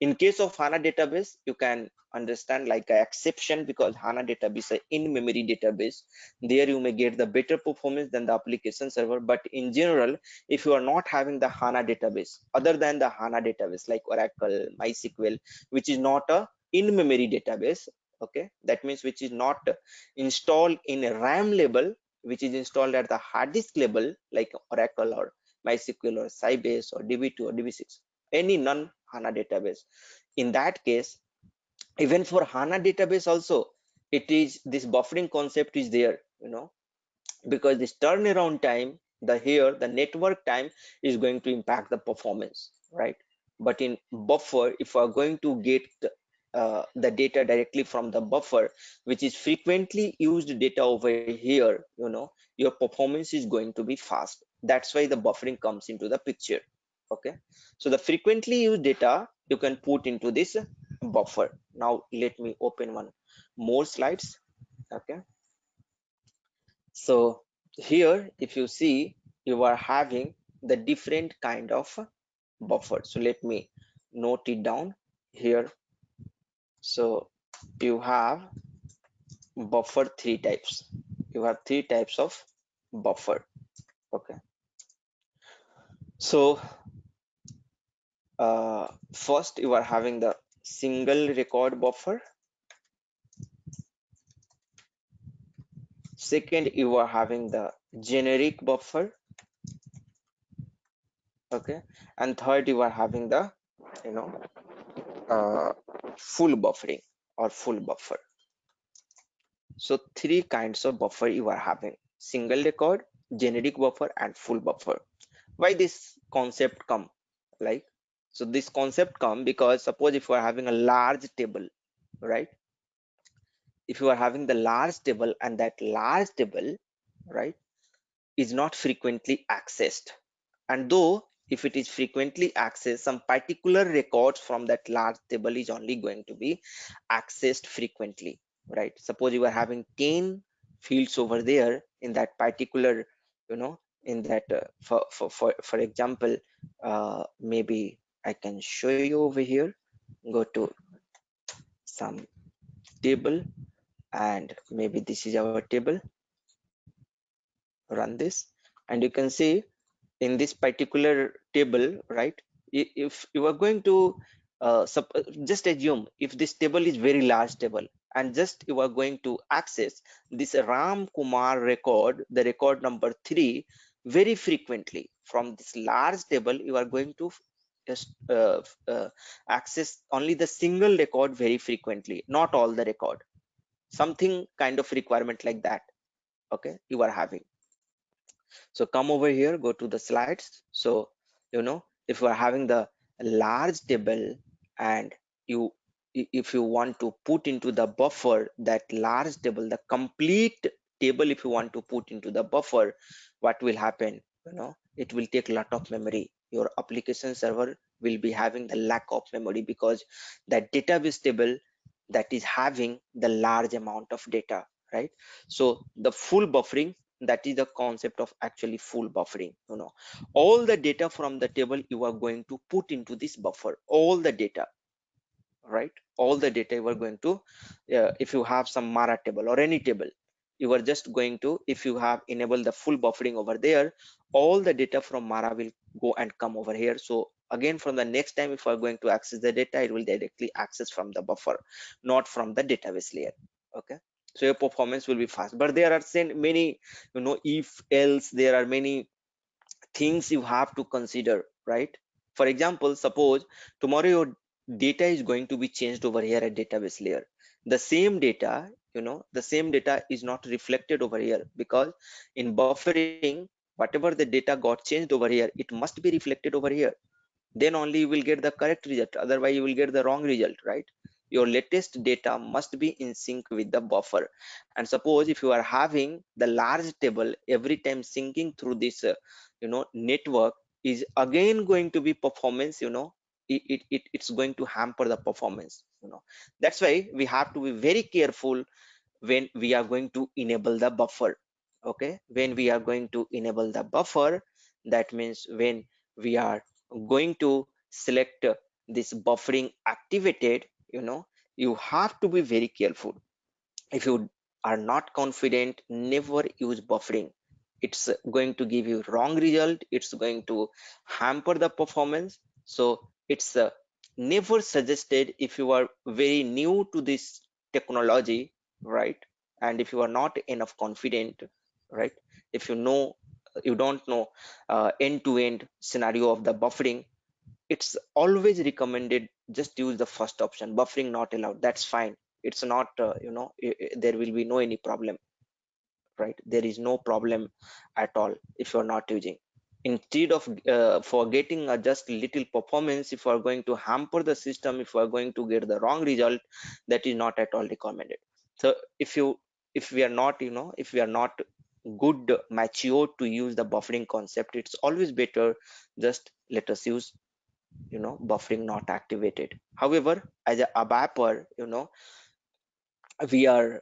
In case of HANA database, you can understand like an exception, because HANA database is an in-memory database. There you may get the better performance than the application server. But in general, if you are not having the HANA database, other than the HANA database like Oracle, MySQL, which is not a in-memory database, okay, that means which is not installed in a RAM level, which is installed at the hard disk level like Oracle or MySQL or Sybase or DB2 or DB6, any non-HANA database. In that case, even for HANA database also, it is this buffering concept is there, because this turnaround time, the network time is going to impact the performance, right? But in buffer, if you are going to get the data directly from the buffer, which is frequently used data over here, your performance is going to be fast. That's why the buffering comes into the picture. Okay, so the frequently used data you can put into this buffer. Now let me open one more slides. Okay, so here if you see, you are having the different kind of buffer. So let me note it down here. So you have buffer three types. You have three types of buffer. Okay, so first you are having the single record buffer. Second, you are having the generic buffer. Okay, and third, you are having the full buffering. or full buffer. So three kinds of buffer you are having: single record, generic buffer, and full buffer. Why this concept come? Like, so this concept come because suppose if you are having a large table, right? If you are having the large table and that large table, right, is not frequently accessed, and though if it is frequently accessed, some particular records from that large table is only going to be accessed frequently, right? Suppose you are having 10 fields over there in that particular, in that for example, maybe I can show you over here. Go to some table, and maybe this is our table. Run this, and you can see in this particular table, right? If you are going to just assume if this table is very large table, and just you are going to access this Ram Kumar record, the record number 3, very frequently from this large table, you are going to just access only the single record very frequently, not all the record. Something kind of requirement like that, okay, you are having. So come over here, go to the slides. So, if you are having the large table, and if you want to put into the buffer that large table, the complete table, if you want to put into the buffer, what will happen? It will take a lot of memory. Your application server will be having the lack of memory because that database table that is having the large amount of data, right? So the full buffering, that is the concept of actually full buffering. All the data from the table you are going to put into this buffer, all the data, right? All the data you are going to, if you have some Mara table or any table, you are just going to, if you have enabled the full buffering over there, all the data from Mara will go and come over here. So again, from the next time if you are going to access the data, it will directly access from the buffer, not from the database layer. Okay, so your performance will be fast. But there are many, if else, there are many things you have to consider, right? For example, suppose tomorrow your data is going to be changed over here at database layer. The same data, the same data is not reflected over here, because in buffering, whatever the data got changed over here, it must be reflected over here. Then only you will get the correct result, otherwise you will get the wrong result, right? Your latest data must be in sync with the buffer. And suppose if you are having the large table, every time syncing through this network is again going to be performance, it's going to hamper the performance. That's why we have to be very careful when we are going to enable the buffer. Okay, when we are going to enable the buffer, that means when we are going to select this buffering activated, you have to be very careful. If you are not confident, never use buffering. It's going to give you wrong result, it's going to hamper the performance. So it's never suggested if you are very new to this technology, right? And if you are not enough confident, right? If you don't know end-to-end scenario of the buffering, it's always recommended just use the first option, buffering not allowed. That's fine. It's not there will be no any problem, right? There is no problem at all if you're not using. Instead of for getting just little performance, if you are going to hamper the system, if you are going to get the wrong result, that is not at all recommended. So if we are not if we are not good mature to use the buffering concept, it's always better just let us use buffering not activated. However, as a ABAPer, we are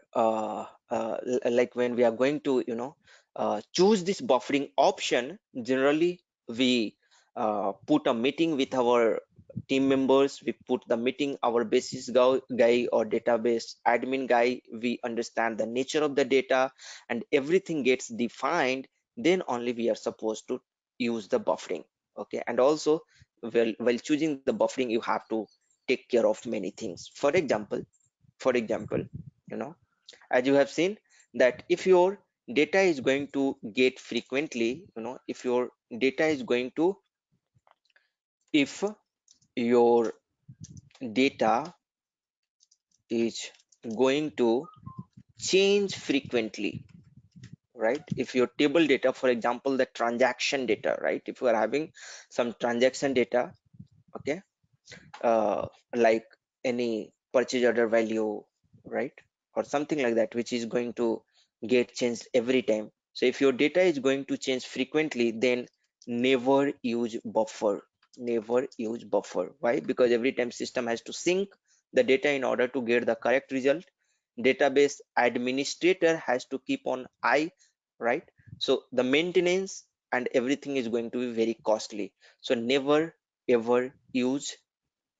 like when we are going to choose this buffering option, generally we put a meeting with our team members, we put the meeting our basis guy or database admin guy, we understand the nature of the data and everything gets defined, then only we are supposed to use the buffering. Okay, and also while choosing the buffering, you have to take care of many things. For example, as you have seen that if your data is going to get frequently, if your data is going to, if your data is going to change frequently, right? If your table data, for example, the transaction data, right? If you are having some transaction data, okay, like any purchase order value, right, or something like that, which is going to get changed every time. So if your data is going to change frequently, then never use buffer. Never use buffer. Why? Because every time system has to sync the data in order to get the correct result. Database administrator has to keep on eye, right? So the maintenance and everything is going to be very costly. So never ever use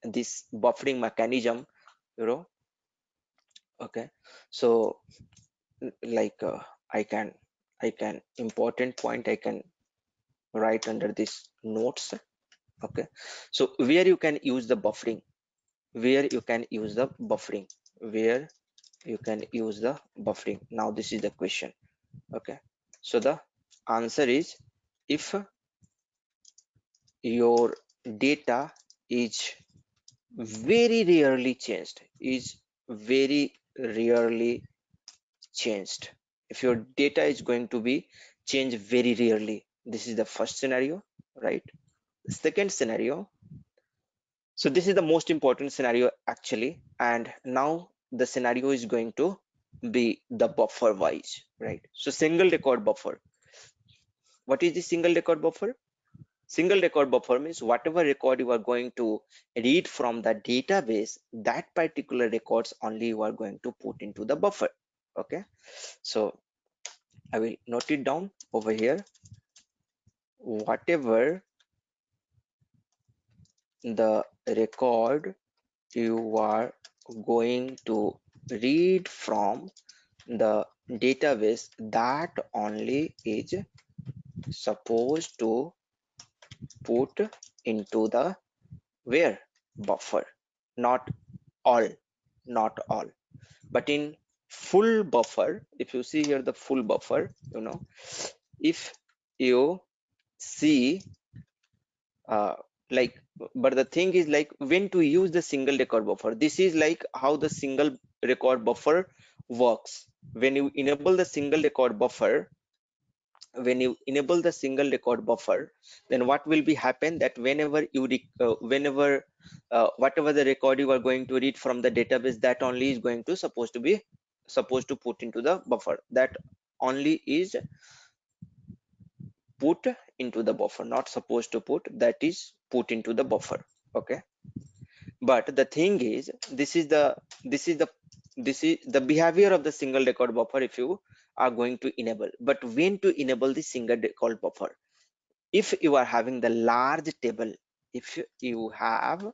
this buffering mechanism, you know. Okay, so like I can important point I can write under this notes. Okay, so where you can use the buffering, where you can use the buffering, where you can use the buffering. Now this is the question. Okay, so the answer is, if your data is very rarely changed, is very rarely changed. If your data is going to be changed very rarely, this is the first scenario, right? The second scenario, so this is the most important scenario actually, and now the scenario is going to be the buffer wise, right? So single record buffer. What is the single record buffer? Single record buffer means whatever record you are going to read from the database, that particular records only you are going to put into the buffer. Okay, so I will note it down over here. Whatever the record you are going to read from the database, that only is supposed to put into the where buffer. Not all, not all, but in full buffer. If you see here the full buffer, you know, if you see like, but the thing is like when to use the single record buffer. This is like how the single record buffer works. When you enable the single record buffer, when you enable the single record buffer, then what will be happen that whenever you whatever the record you are going to read from the database, that only is going to supposed to put into the buffer. That only is put into the buffer, not supposed to put, that is put into the buffer. Okay, but the thing is, this is the this is the behavior of the single record buffer if you are going to enable. But when to enable the single record buffer? If you are having the large table, if you have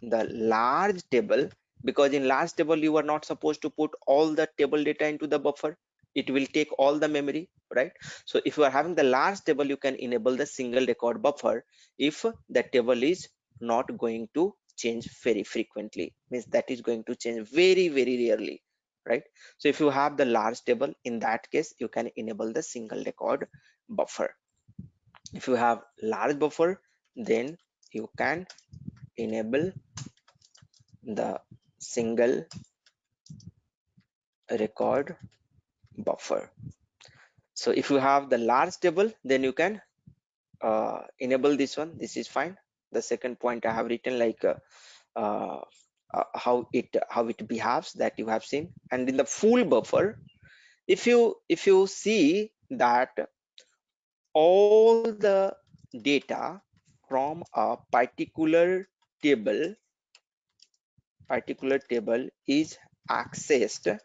the large table, because in large table you are not supposed to put all the table data into the buffer, it will take all the memory, right? So if you are having the large table, you can enable the single record buffer if the table is not going to change very frequently, means that is going to change very rarely, right? So if you have the large table, in that case you can enable the single record buffer. If you have large buffer, then you can enable the single record buffer. So if you have the large table, then you can enable this one. This is fine. The second point I have written like uh, how it behaves, that you have seen. And in the full buffer, if you see that all the data from a particular table is accessed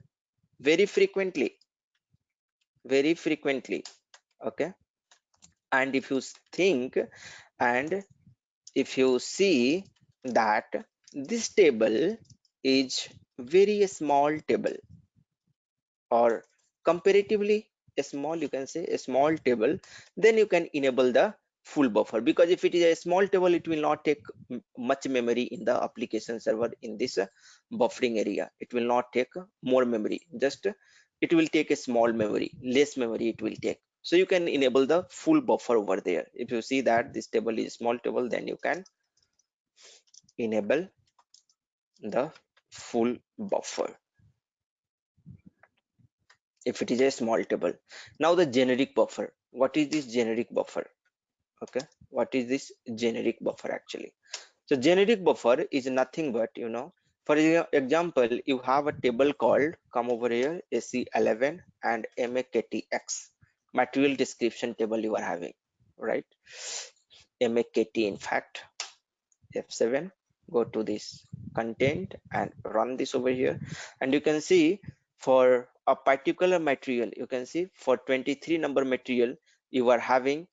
very frequently, okay, and if you think, and if you see that this table is very small table, or comparatively a small, you can say a small table, then you can enable the full buffer. Because if it is a small table, it will not take much memory in the application server. In this buffering area, it will not take more memory, just it will take a small memory, less memory it will take. So you can enable the full buffer over there. If you see that this table is small table, then you can enable the full buffer if it is a small table. Now the generic buffer. What is this generic buffer? Okay, what is this generic buffer actually? So generic buffer is nothing but, for example, you have a table called, come over here, AC11 and MAKTX, material description table you are having, right? MAKT, in fact, F7, go to this content and run this over here. And you can see for a particular material, you can see for 23 number material, you are having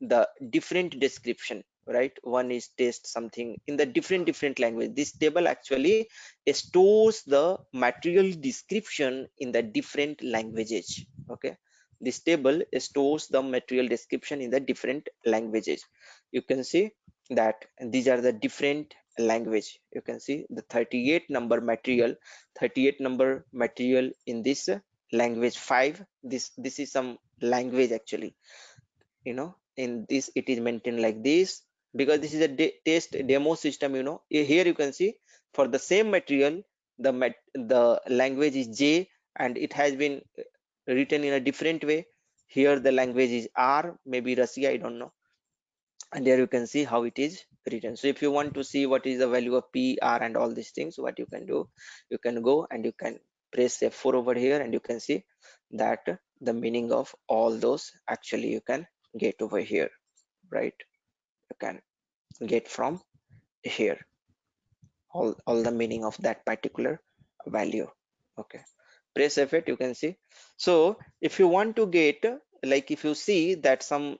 the different description, right? One is test something in the different language. This table actually stores the material description in the different languages. Okay, this table stores the material description in the different languages. You can see that these are the different language. You can see the 38 number material, 38 number material in this language 5. This is some language actually, in this it is maintained like this, because this is a test demo system. Here you can see for the same material, the language is J and it has been written in a different way. Here the language is R, maybe Russia, I don't know. And there you can see how it is written. So if you want to see what is the value of P, R and all these things, what you can do, you can go and you can press F4 over here and you can see that the meaning of all those actually you can get over here, right? You can get from here all the meaning of that particular value. Okay, press F8, you can see. So if you want to get, like if you see that some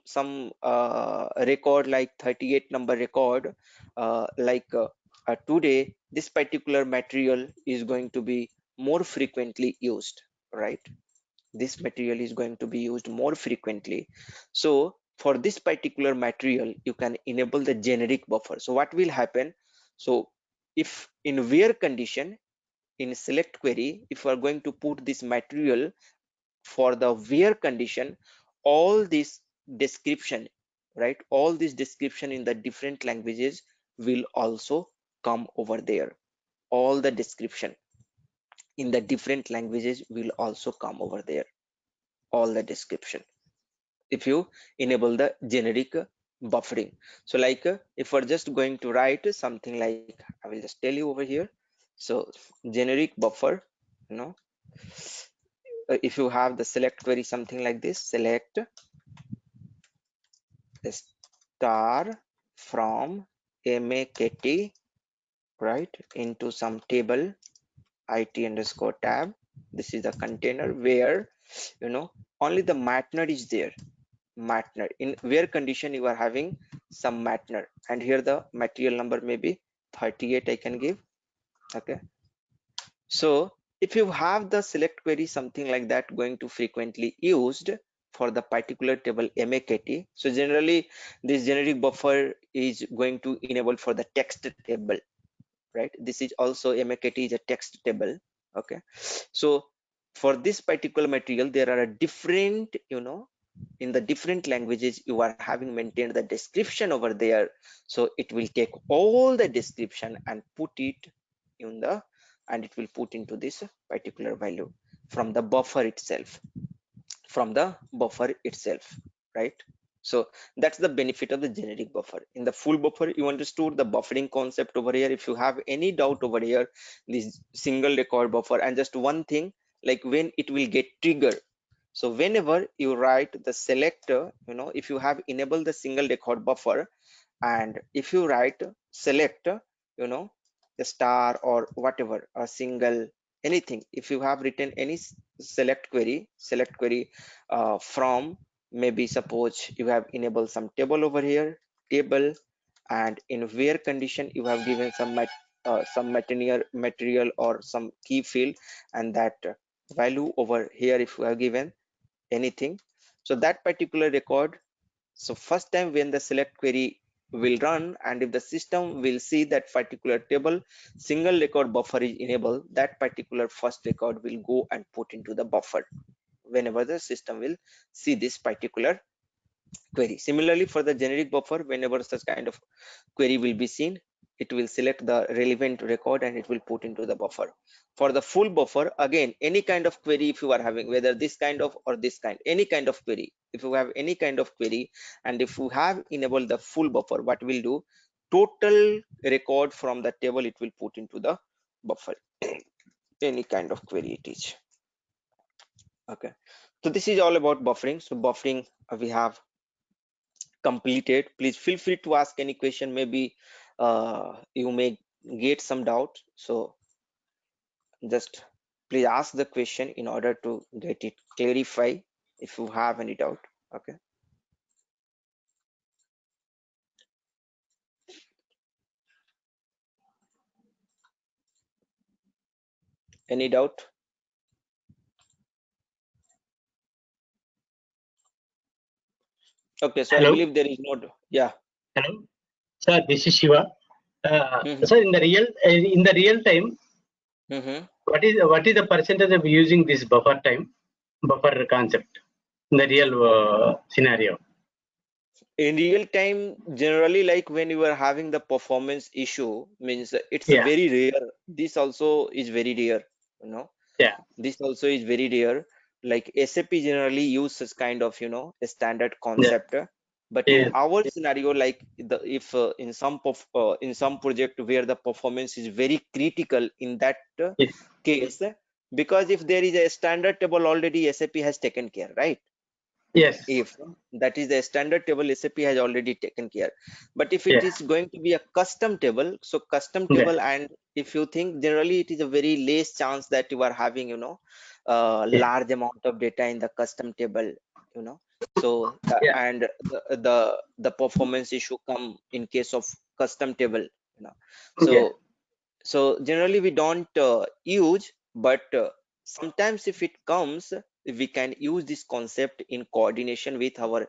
record like 38 number record, today this particular material is going to be more frequently used, right? This material is going to be used more frequently. So for this particular material, you can enable the generic buffer. So what will happen? So if in where condition, in select query, if you are going to put this material for the where condition, all this description, right? All this description in the different languages will also come over there. All the description in the different languages will also come over there. All the description, if you enable the generic buffering. So like if we're just going to write something like, I will just tell you over here. So generic buffer, if you have the select query something like this, select star from MAKT, right, into some table IT underscore tab. This is the container where only the matner is there. Matner, in where condition you are having some matner, and here the material number may be 38, I can give. Okay, so if you have the select query something like that going to frequently used for the particular table MAKT, so generally this generic buffer is going to enable for the text table, right? This is also MAKT is a text table. Okay, so for this particular material there are a different, in the different languages you are having maintained the description over there. So it will take all the description and put it in the, and it will put into this particular value from the buffer itself, right? So that's the benefit of the generic buffer. In the full buffer, you want to store the buffering concept over here. If you have any doubt over here, this single record buffer, and just one thing, like when it will get triggered. So whenever you write the selector, if you have enabled the single record buffer, and if you write select, the star or whatever, a single anything, if you have written any select query from, maybe suppose you have enabled some table over here, table, and in where condition you have given some material or some key field, and that value over here if you have given anything, so that particular record, so first time when the select query will run, and if the system will see that particular table single record buffer is enabled, that particular first record will go and put into the buffer whenever the system will see this particular query. Similarly for the generic buffer, whenever such kind of query will be seen, it will select the relevant record and it will put into the buffer. For the full buffer, again, any kind of query, if you are having, whether this kind of or this kind, any kind of query, if you have any kind of query, and if you have enabled the full buffer, what will do, total record from the table it will put into the buffer, any kind of query it is. Okay, so this is all about buffering. So buffering we have completed. Please feel free to ask any question. Maybe you may get some doubt, so just please ask the question in order to get it clarify if you have any doubt. Okay, any doubt? Okay, so I Hello. believe there is no yeah. Hello. Sir, this is Shiva. Mhm, Sir, in the real time, mhm. what is the percentage of using this buffer concept in the real scenario? In real time, generally, like when you are having the performance issue, means it's Yeah. very rare. This also is very rare, you know. Yeah. This also is very rare. Like SAP generally use such kind of, a standard Yeah. concept. But in Yeah. our scenario, like if in in some project where the performance is very critical, in that Yeah. case, because if there is a standard table already, SAP has taken care, right? Yes. If that is the standard table, SAP has already taken care. But if it Yeah. is going to be a custom table, so custom Yeah. table, and if you think generally it is a very less chance that you are having, Yeah. large amount of data in the custom table, so Yeah. and the performance issue come in case of custom table, Yeah. so generally we don't use, but sometimes if it comes, we can use this concept in coordination with our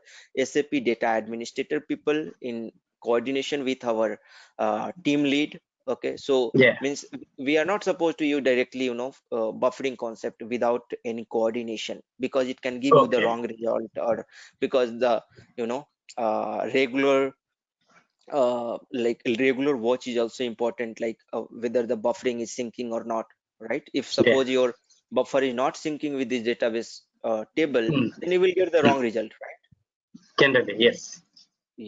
SAP data administrator people, in coordination with our team lead. Okay, so Yeah. means we are not supposed to use directly, buffering concept without any coordination, because it can give you the Okay. wrong result, or because the you know regular like regular watch is also important, like whether the buffering is syncing or not, right? If Yeah. suppose your buffer is not syncing with this database table, Mm. then you will get the Mm. wrong result, right? Generally, yes.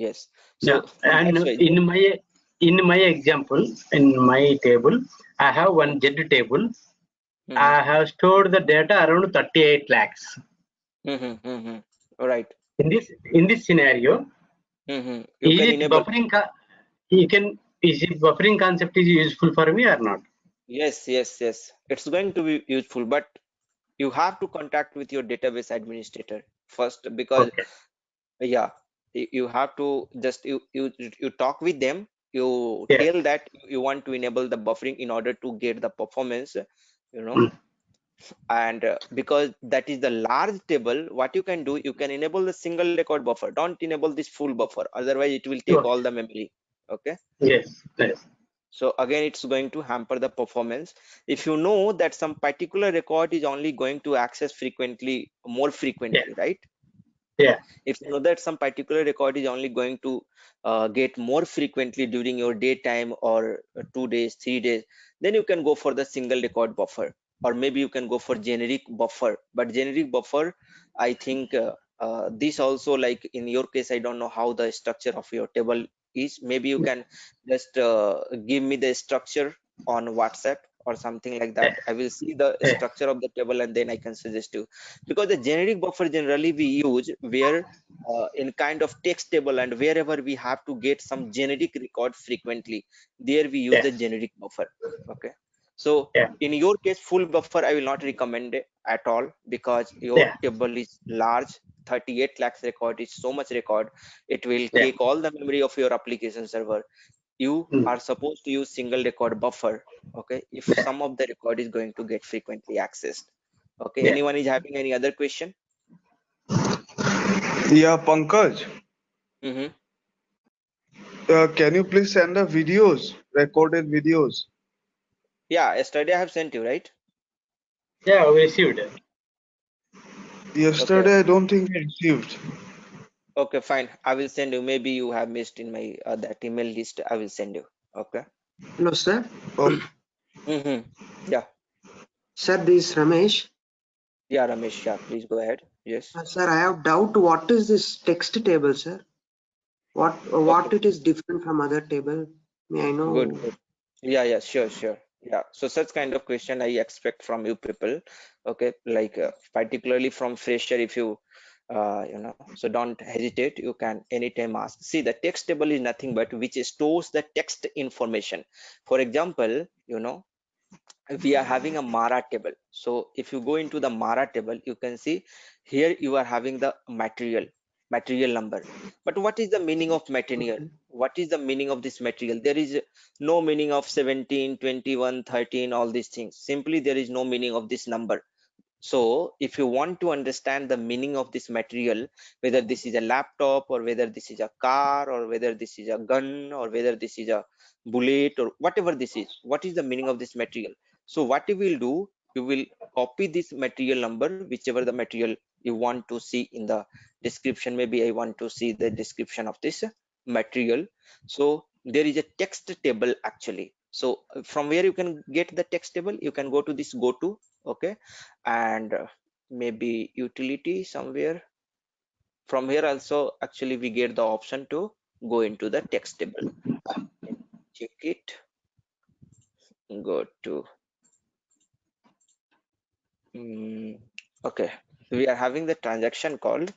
Yes, Yeah. so And that's why. in my example, in my table, I have one Z table. Mm-hmm, I have stored the data around 38 lakhs. mm-hmm, mm-hmm. All right. In this scenario, Mm-hmm. You is can it enable. buffering? Is it buffering concept is useful for me or not? Yes, yes, yes, it's going to be useful, but you have to contact with your database administrator first, because Okay. yeah, you have to just you talk with them, you Yeah. tell that you want to enable the buffering in order to get the performance, Mm. and because that is the large table, what you can do, you can enable the single record buffer, don't enable this full buffer, otherwise it will take Okay. all the memory. Okay, Yes. Yes. so again it's going to hamper the performance. If you know that some particular record is only going to access frequently, more Yeah. frequently, right? Yeah. If you know that some particular record is only going to get more frequently during your daytime, or 2 days, 3 days, then you can go for the single record buffer, or maybe you can go for generic buffer. But generic buffer, I think this also, like in your case, I don't know how the structure of your table is. Maybe you can just give me the structure on WhatsApp or something like Yeah. that. I will see the Yeah. structure of the table and then I can suggest you, because the generic buffer generally we use where in kind of text table, and wherever we have to get some generic record frequently, there we use Yeah. the generic buffer. Okay, so Yeah. in your case, full buffer I will not recommend it at all, because your Yeah. table is large. 38 lakhs record is so much record, it will Yeah. take all the memory of your application server. You Mm. are supposed to use single record buffer, okay, if Yeah. some of the record is going to get frequently accessed. Okay, Yeah. anyone is having any other question? Yeah, Pankaj, Mm-hmm. can you please send the videos, recorded videos? Yeah, yesterday I have sent you, right? Yeah. We received it. Okay, Yesterday, I don't think I received. okay, fine. I will send you. Maybe you have missed in my that email list. I will send you. Okay. Hello, sir. Mm-hmm. Yeah. Sir, this is Ramesh. Yeah, Ramesh. Yeah, please go ahead. Yes. Sir, I have doubt. What is this text table, sir? What Okay. it is different from other table? May I know? Good. Good. Yeah. Sure. Sure. Yeah. So such kind of question I expect from you people. Okay. Like particularly from fresher, if you so don't hesitate. You can anytime ask. See, the text table is nothing but which stores the text information. For example, we are having a Mara table. So if you go into the Mara table, you can see here you are having the material number. But what is the meaning of material? Okay. What is the meaning of this material? There is no meaning of 17, 21, 13, all these things. Simply there is no meaning of this number. So if you want to understand the meaning of this material, whether this is a laptop or whether this is a car or whether this is a gun or whether this is a bullet or whatever this is, what is the meaning of this material? So what you will do, you will copy this material number, whichever the material you want to see in the description. Maybe I want to see the description of this material. So there is a text table actually. So from where you can get the text table, you can go to this go to, okay, and maybe utility somewhere. From here also actually we get the option to go into the text table. Check it. Go to okay, we are having the transaction called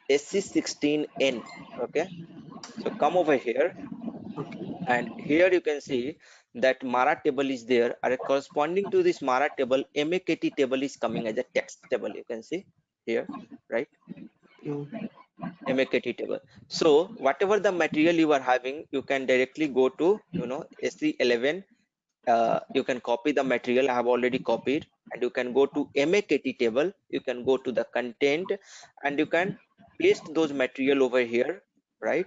SC16N. Okay, so come over here, Okay. and here you can see that Mara table is there, and corresponding to this Mara table, MAKT table is coming as a text table. You can see here, right? Mm. MAKT table. So whatever the material you are having, you can directly go to SC11. You can copy the material. I have already copied, and you can go to MAKT table. You can go to the content, and you can paste those material over here, right?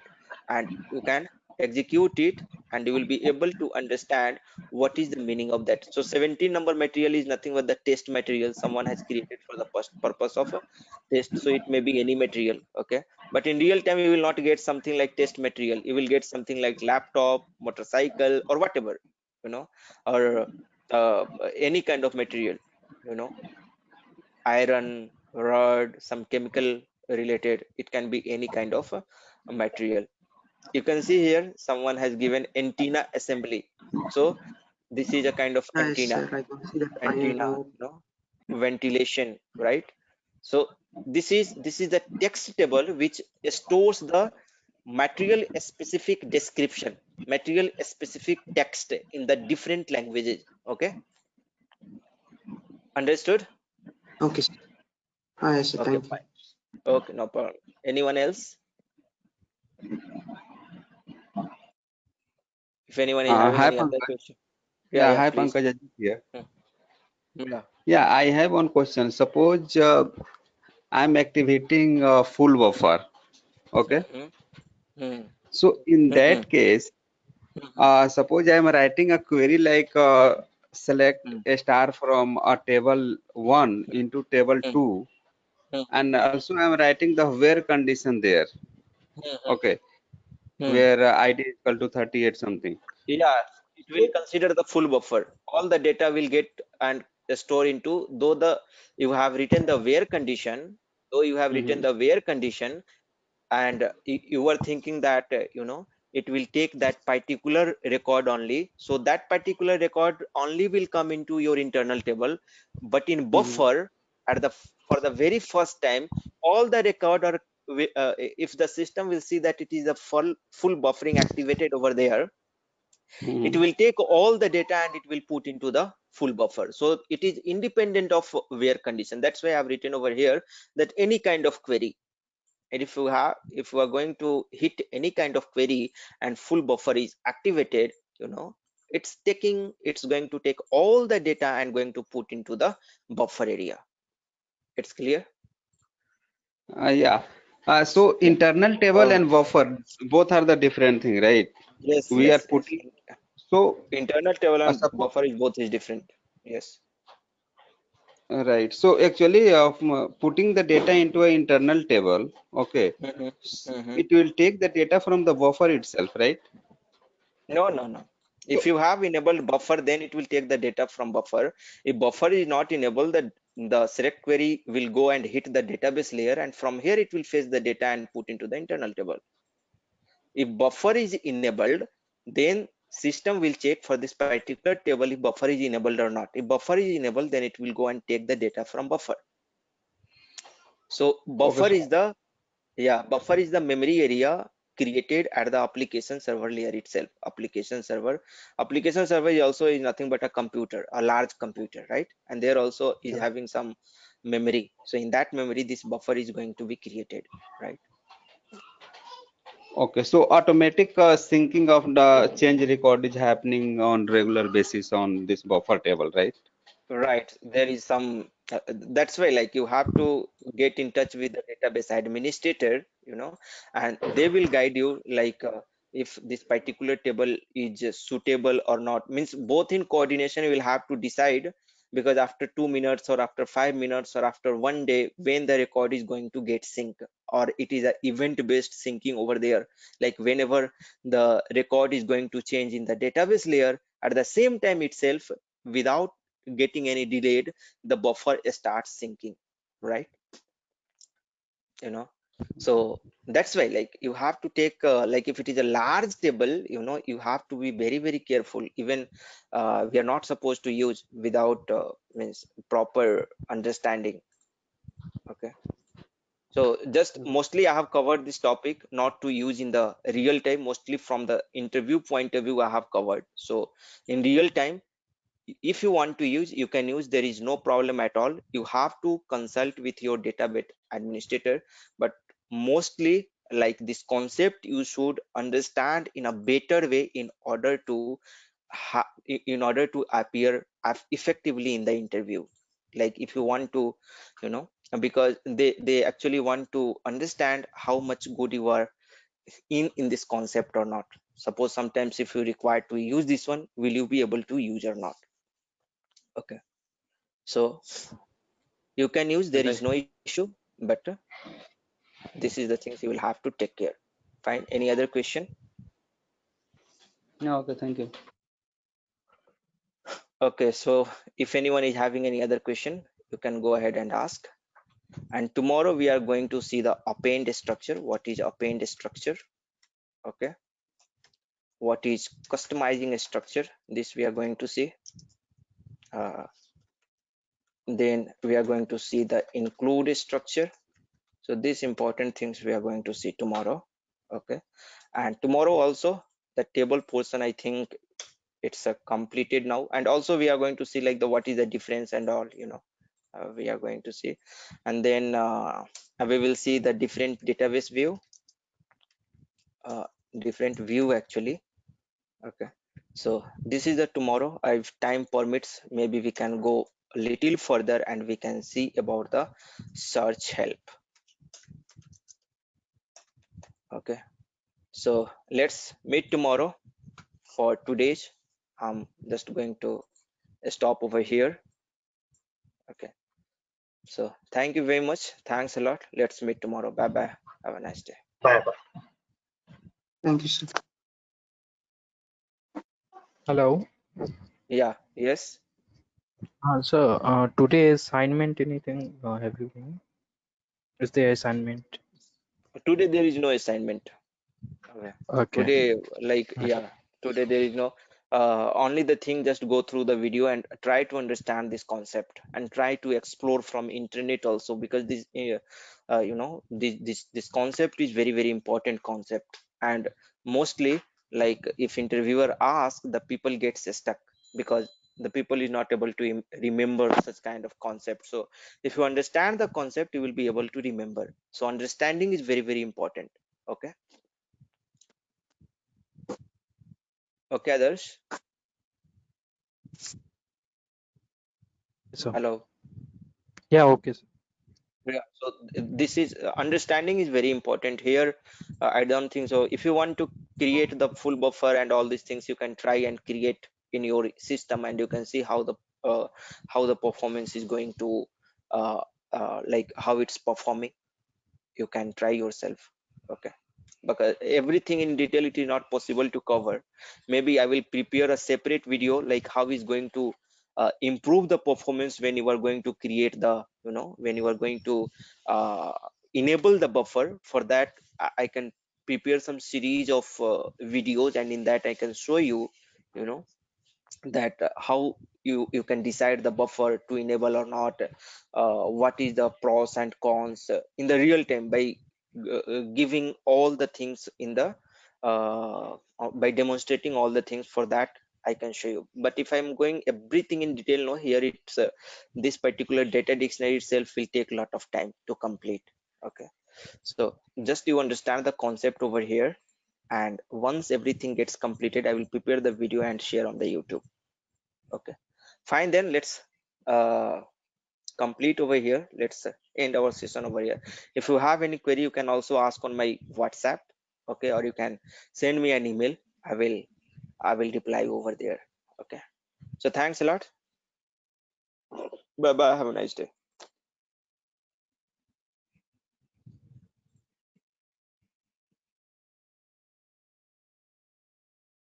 And you can execute it, and you will be able to understand what is the meaning of that. So 17 number material is nothing but the test material someone has created for the purpose of a test. So it may be any material, okay? But in real time, you will not get something like test material. You will get something like laptop, motorcycle, or whatever, you know or any kind of material, you know iron, rod, some chemical related. It can be any kind of a material. You can see here someone has given antenna assembly. So this is a kind of Yes, antenna, sir. I can see that fired antenna out. ventilation, right? So this is the text table which stores the material specific description, material specific text in the different languages. Okay, understood? Okay, sir. Yes, sir. Okay, Thank you. fine. Okay, no problem. Anyone else? If anyone is having Hi any other Pankaj. question. Yeah, Yeah, hi please. Pankaj Ajit here. Hmm, yeah. Yeah, I have one question. Suppose I'm activating full buffer. Okay. Hmm, hmm, So in hmm, hmm, that case, hmm, suppose I'm writing a query like select hmm, a star from table 1 into table hmm, 2, hmm, and also I'm writing the where condition there. hmm, Okay, hmm. where ID is equal to 38 something. Yeah, it will So consider the full buffer. All the data will get and store into, though the you have written the where condition, though you have written mhm, the where condition, and you were thinking that it will take that particular record only, so that particular record only will come into your internal table. But in mhm, buffer, for the very first time, all the record are if the system will see that it is a full buffering activated over there, it mhm. will take all the data and it will put into the full buffer. So it is independent of where condition. That's why I've written over here that any kind of query, and if you are going to hit any kind of query and full buffer is activated, it's going to take all the data and going to put into the buffer area. It's clear? Yeah. So internal table Oh, and buffer both are the different thing, right? yes, We are yes, yes. putting so Internal table and suppose buffer is both is different. Yes. right. So actually, putting the data into an internal table, okay, Hmm, hmm. it will take the data from the buffer itself, right? No, no, no. If you have enabled buffer, then it will take the data from buffer. If buffer is not enabled, the select query will go and hit the database layer, and from here it will fetch the data and put into the internal table. If buffer is enabled, then system will check for this particular table if buffer is enabled or not. If buffer is enabled, then it will go and take the data from buffer. So buffer Okay, is the buffer is the memory area created at the application server layer itself. Application server is also is nothing but a computer, a large computer, right? And there also is having some memory. So in that memory, this buffer is going to be created, right? Okay, so automatic syncing of the change record is happening on regular basis on this buffer table, right? Right, there is some that's why like you have to get in touch with the database administrator, and they will guide you like if this particular table is suitable or not. Means both in coordination you will have to decide, because after 2 minutes or after 5 minutes or after one day, when the record is going to get synced, or it is a event based syncing over there, like whenever the record is going to change in the database layer, at the same time itself, without getting any delayed, the buffer starts syncing, right? So that's why like you have to take like if it is a large table, you have to be very very careful. Even we are not supposed to use without means proper understanding. Okay, so just mostly I have covered this topic not to use in the real time. Mostly from the interview point of view I have covered. So in real time, if you want to use, you can use, there is no problem at all. You have to consult with your database administrator, but mostly like this concept you should understand in a better way in order to appear effectively in the interview. Like if you want to, because they actually want to understand how much good you are in this concept or not. Suppose sometimes if you require to use this one, will you be able to use or not? Okay, so you can use, there is Right. no issue, but this is the things you will have to take care. Fine, any other question? Yeah, okay, thank you. Okay, so if anyone is having any other question, you can go ahead and ask. And tomorrow we are going to see the append structure. What is append structure? Okay, what is customizing a structure? This we are going to see. Then we are going to see the include structure. So these important things we are going to see tomorrow. Okay, and tomorrow also the table portion, I think it's completed now. And also we are going to see like the what is the difference and all, we are going to see. And then we will see the different database view, different view actually. Okay, so this is the tomorrow. If time permits, maybe we can go a little further and we can see about the search help. Okay, so let's meet tomorrow. For today's, I'm just going to stop over here. Okay, so thank you very much. Thanks a lot. Let's meet tomorrow. Bye bye. Have a nice day. Bye bye. Thank you, sir. Hello. Yeah, yes. So today assignment anything have you been? Is there assignment? Today there is no assignment. Okay. Okay. Today, like, Okay. yeah, today there is no, only the thing, just go through the video and try to understand this concept and try to explore from internet also, because this, this concept is very, very important concept. And mostly like if interviewer asks, the people gets stuck because the people is not able to remember such kind of concept. So if you understand the concept, you will be able to remember. So understanding is very, very important. Okay. Okay, others. So Hello. yeah. Okay. Sir. Yeah, so this is understanding is very important here. I don't think so. If you want to create the full buffer and all these things, you can try and create in your system, and you can see how the performance is going to like how it's performing. You can try yourself. Okay. because everything in detail it is not possible to cover. Maybe I will prepare a separate video like how is going to improve the performance when you are going to create the, when you are going to enable the buffer. For that I can prepare some series of videos, and in that I can show you, that how you can decide the buffer to enable or not, what is the pros and cons in the real time by giving all the things in the by demonstrating all the things. For that I can show you. But if I'm going everything in detail, no, here it's this particular data dictionary itself will take a lot of time to complete. Okay, so just you understand the concept over here, and once everything gets completed I will prepare the video and share on the YouTube. Okay, fine, then let's complete over here. Let's end our session over here. If you have any query, you can also ask on my WhatsApp, okay, or you can send me an email. I will reply over there. Okay, so thanks a lot. Bye bye, have a nice day.